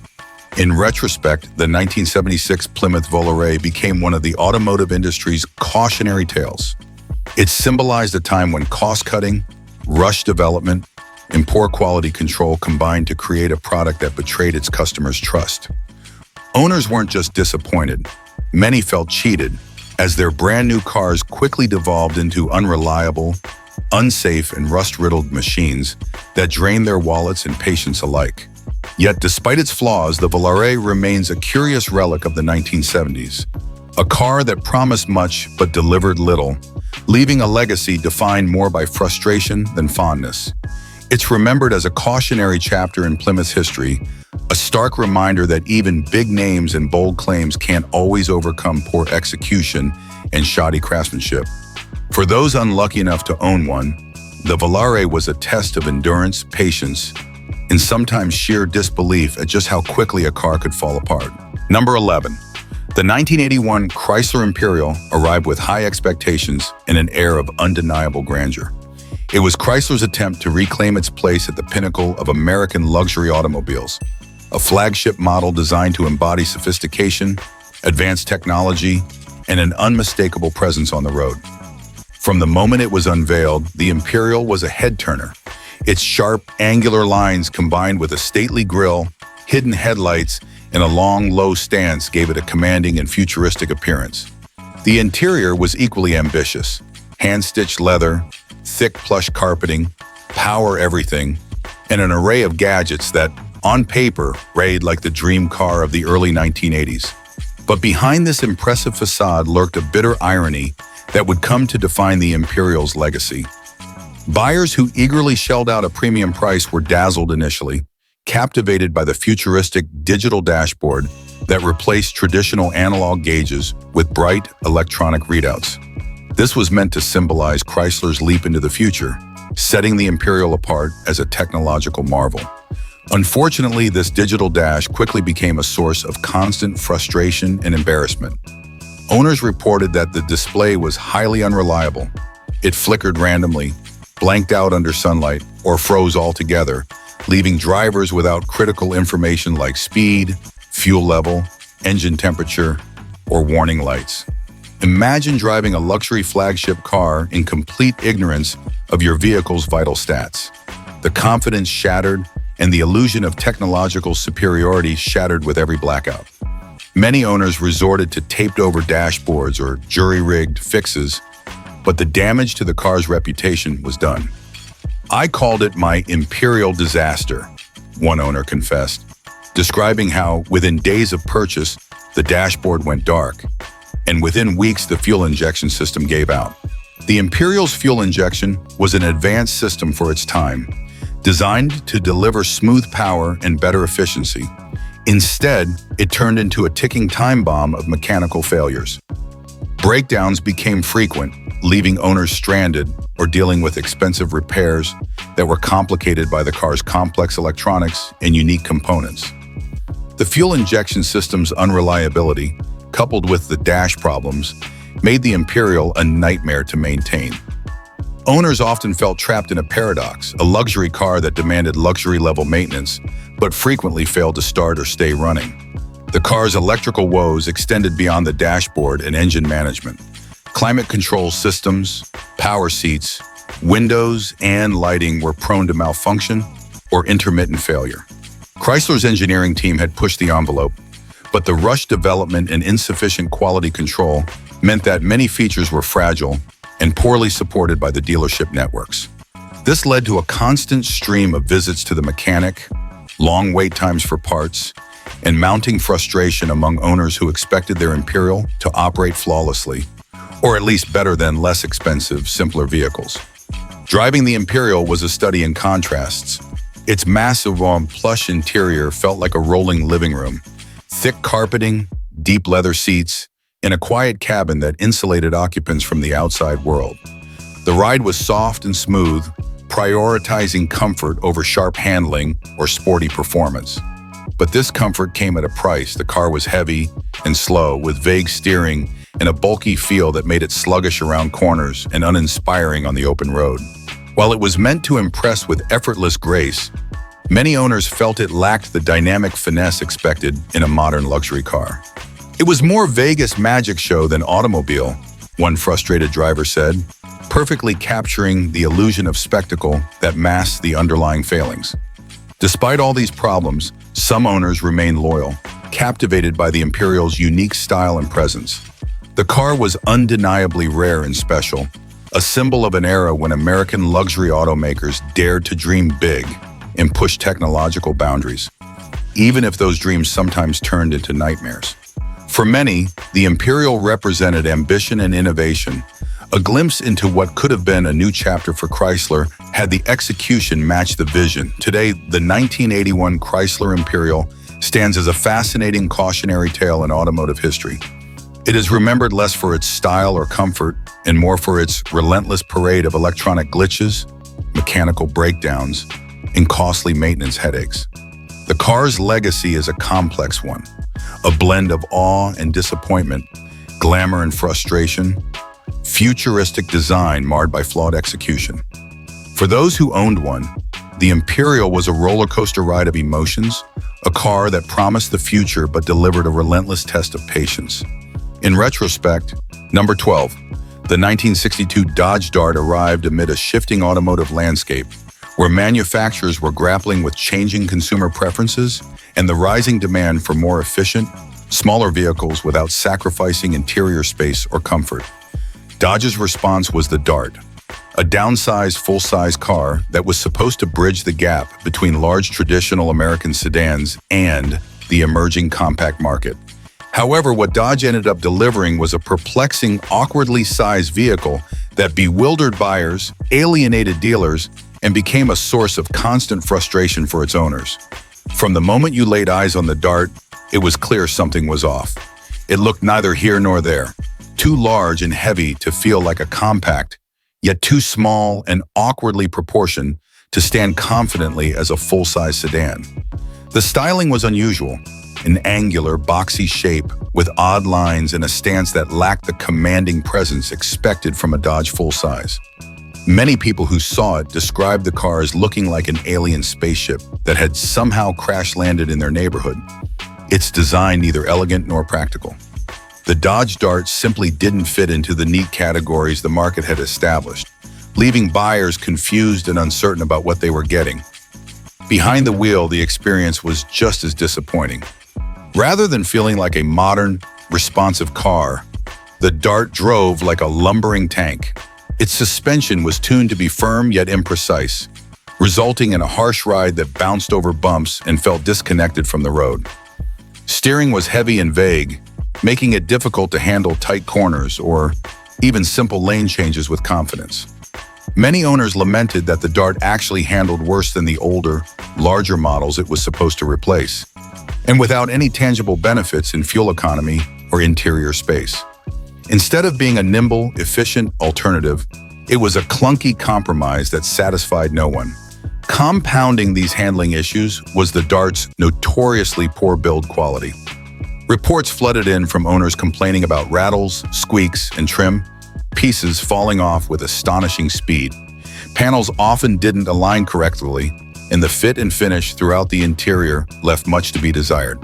In retrospect, the 1976 Plymouth Volare became one of the automotive industry's cautionary tales. It symbolized a time when cost-cutting, rushed development, and poor quality control combined to create a product that betrayed its customers' trust. Owners weren't just disappointed. Many felt cheated, as their brand-new cars quickly devolved into unreliable, unsafe, and rust-riddled machines that drained their wallets and patience alike. Yet, despite its flaws, the Volare remains a curious relic of the 1970s. A car that promised much but delivered little, leaving a legacy defined more by frustration than fondness. It's remembered as a cautionary chapter in Plymouth's history, a stark reminder that even big names and bold claims can't always overcome poor execution and shoddy craftsmanship. For those unlucky enough to own one, the Volare was a test of endurance, patience, and sometimes sheer disbelief at just how quickly a car could fall apart. Number 11. The 1981 Chrysler Imperial arrived with high expectations and an air of undeniable grandeur. It was Chrysler's attempt to reclaim its place at the pinnacle of American luxury automobiles, a flagship model designed to embody sophistication, advanced technology, and an unmistakable presence on the road. From the moment it was unveiled, the Imperial was a head-turner. Its sharp, angular lines combined with a stately grille, hidden headlights, and a long, low stance gave it a commanding and futuristic appearance. The interior was equally ambitious. Hand-stitched leather, thick plush carpeting, power everything, and an array of gadgets that, on paper, read like the dream car of the early 1980s. But behind this impressive facade lurked a bitter irony that would come to define the Imperial's legacy. Buyers who eagerly shelled out a premium price were dazzled initially, captivated by the futuristic digital dashboard that replaced traditional analog gauges with bright electronic readouts. This was meant to symbolize Chrysler's leap into the future, setting the Imperial apart as a technological marvel. Unfortunately, this digital dash quickly became a source of constant frustration and embarrassment. Owners reported that the display was highly unreliable. It flickered randomly, blanked out under sunlight, or froze altogether, leaving drivers without critical information like speed, fuel level, engine temperature, or warning lights. Imagine driving a luxury flagship car in complete ignorance of your vehicle's vital stats. The confidence shattered, and the illusion of technological superiority shattered with every blackout. Many owners resorted to taped-over dashboards or jury-rigged fixes, but the damage to the car's reputation was done. "I called it my Imperial disaster," one owner confessed, describing how, within days of purchase, the dashboard went dark, and within weeks the fuel injection system gave out. The Imperial's fuel injection was an advanced system for its time, designed to deliver smooth power and better efficiency. Instead, it turned into a ticking time bomb of mechanical failures. Breakdowns became frequent, leaving owners stranded or dealing with expensive repairs that were complicated by the car's complex electronics and unique components. The fuel injection system's unreliability, coupled with the dash problems, made the Imperial a nightmare to maintain. Owners often felt trapped in a paradox, a luxury car that demanded luxury-level maintenance, but frequently failed to start or stay running. The car's electrical woes extended beyond the dashboard and engine management. Climate control systems, power seats, windows, and lighting were prone to malfunction or intermittent failure. Chrysler's engineering team had pushed the envelope, but the rushed development and insufficient quality control meant that many features were fragile and poorly supported by the dealership networks. This led to a constant stream of visits to the mechanic, long wait times for parts, and mounting frustration among owners who expected their Imperial to operate flawlessly, or at least better than less expensive, simpler vehicles. Driving the Imperial was a study in contrasts. Its massive, plush interior felt like a rolling living room, thick carpeting, deep leather seats, and a quiet cabin that insulated occupants from the outside world. The ride was soft and smooth, prioritizing comfort over sharp handling or sporty performance. But this comfort came at a price. The car was heavy and slow, with vague steering and a bulky feel that made it sluggish around corners and uninspiring on the open road. While it was meant to impress with effortless grace, many owners felt it lacked the dynamic finesse expected in a modern luxury car. It was more Vegas magic show than automobile, one frustrated driver said, perfectly capturing the illusion of spectacle that masks the underlying failings. Despite all these problems, some owners remained loyal, captivated by the Imperial's unique style and presence. The car was undeniably rare and special, a symbol of an era when American luxury automakers dared to dream big and push technological boundaries, even if those dreams sometimes turned into nightmares. For many, the Imperial represented ambition and innovation, a glimpse into what could have been a new chapter for Chrysler had the execution matched the vision. Today, the 1981 Chrysler Imperial stands as a fascinating cautionary tale in automotive history. It is remembered less for its style or comfort and more for its relentless parade of electronic glitches, mechanical breakdowns, and costly maintenance headaches. The car's legacy is a complex one, a blend of awe and disappointment, glamour and frustration, futuristic design marred by flawed execution. For those who owned one, the Imperial was a roller coaster ride of emotions, a car that promised the future but delivered a relentless test of patience. In retrospect, number 12, the 1962 Dodge Dart arrived amid a shifting automotive landscape where manufacturers were grappling with changing consumer preferences and the rising demand for more efficient, smaller vehicles without sacrificing interior space or comfort. Dodge's response was the Dart, a downsized full-size car that was supposed to bridge the gap between large traditional American sedans and the emerging compact market. However, what Dodge ended up delivering was a perplexing, awkwardly sized vehicle that bewildered buyers, alienated dealers, and became a source of constant frustration for its owners. From the moment you laid eyes on the Dart, it was clear something was off. It looked neither here nor there, too large and heavy to feel like a compact, yet too small and awkwardly proportioned to stand confidently as a full-size sedan. The styling was unusual, an angular, boxy shape with odd lines and a stance that lacked the commanding presence expected from a Dodge full-size. Many people who saw it described the car as looking like an alien spaceship that had somehow crash-landed in their neighborhood, its design neither elegant nor practical. The Dodge Dart simply didn't fit into the neat categories the market had established, leaving buyers confused and uncertain about what they were getting. Behind the wheel, the experience was just as disappointing. Rather than feeling like a modern, responsive car, the Dart drove like a lumbering tank. Its suspension was tuned to be firm yet imprecise, resulting in a harsh ride that bounced over bumps and felt disconnected from the road. Steering was heavy and vague, making it difficult to handle tight corners or even simple lane changes with confidence. Many owners lamented that the Dart actually handled worse than the older, larger models it was supposed to replace, and without any tangible benefits in fuel economy or interior space. Instead of being a nimble, efficient alternative, it was a clunky compromise that satisfied no one. Compounding these handling issues was the Dart's notoriously poor build quality. Reports flooded in from owners complaining about rattles, squeaks, and trim pieces falling off with astonishing speed. Panels often didn't align correctly, and the fit and finish throughout the interior left much to be desired.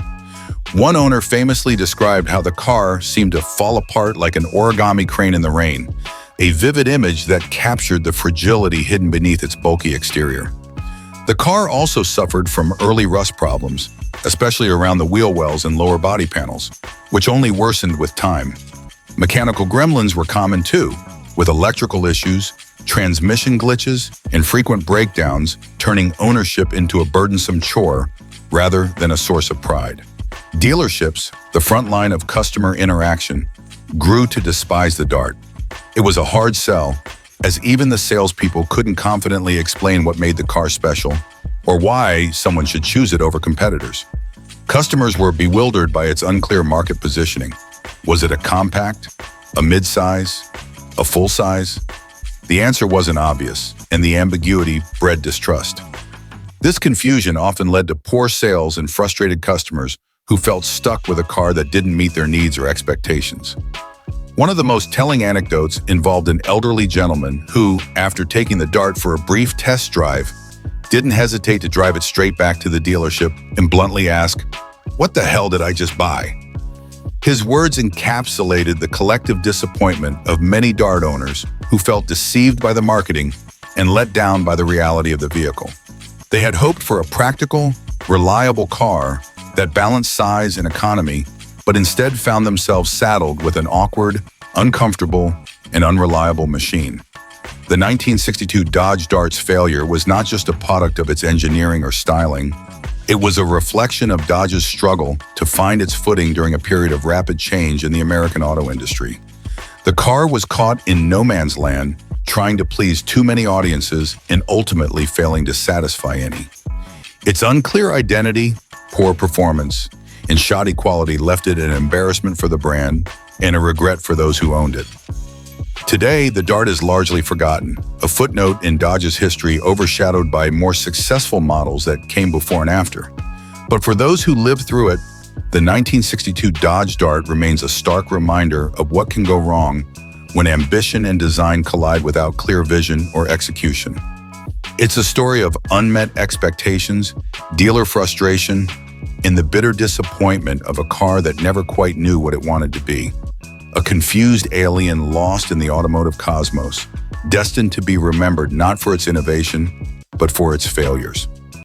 One owner famously described how the car seemed to fall apart like an origami crane in the rain, a vivid image that captured the fragility hidden beneath its bulky exterior. The car also suffered from early rust problems, especially around the wheel wells and lower body panels, which only worsened with time. Mechanical gremlins were common too, with electrical issues, transmission glitches, and frequent breakdowns turning ownership into a burdensome chore rather than a source of pride. Dealerships, the front line of customer interaction, grew to despise the Dart. It was a hard sell, as even the salespeople couldn't confidently explain what made the car special or why someone should choose it over competitors. Customers were bewildered by its unclear market positioning. Was it a compact, a mid-size, a full-size? The answer wasn't obvious, and the ambiguity bred distrust. This confusion often led to poor sales and frustrated customers who felt stuck with a car that didn't meet their needs or expectations. One of the most telling anecdotes involved an elderly gentleman who, after taking the Dart for a brief test drive, didn't hesitate to drive it straight back to the dealership and bluntly ask, "What the hell did I just buy?" His words encapsulated the collective disappointment of many Dart owners who felt deceived by the marketing and let down by the reality of the vehicle. They had hoped for a practical, reliable car that balanced size and economy, but instead found themselves saddled with an awkward, uncomfortable, and unreliable machine. The 1962 Dodge Dart's failure was not just a product of its engineering or styling. It was a reflection of Dodge's struggle to find its footing during a period of rapid change in the American auto industry. The car was caught in no man's land, trying to please too many audiences and ultimately failing to satisfy any. Its unclear identity, poor performance, and shoddy quality left it an embarrassment for the brand and a regret for those who owned it. Today, the Dart is largely forgotten, a footnote in Dodge's history overshadowed by more successful models that came before and after. But for those who lived through it, the 1962 Dodge Dart remains a stark reminder of what can go wrong when ambition and design collide without clear vision or execution. It's a story of unmet expectations, dealer frustration, and the bitter disappointment of a car that never quite knew what it wanted to be. A confused alien lost in the automotive cosmos, destined to be remembered not for its innovation, but for its failures.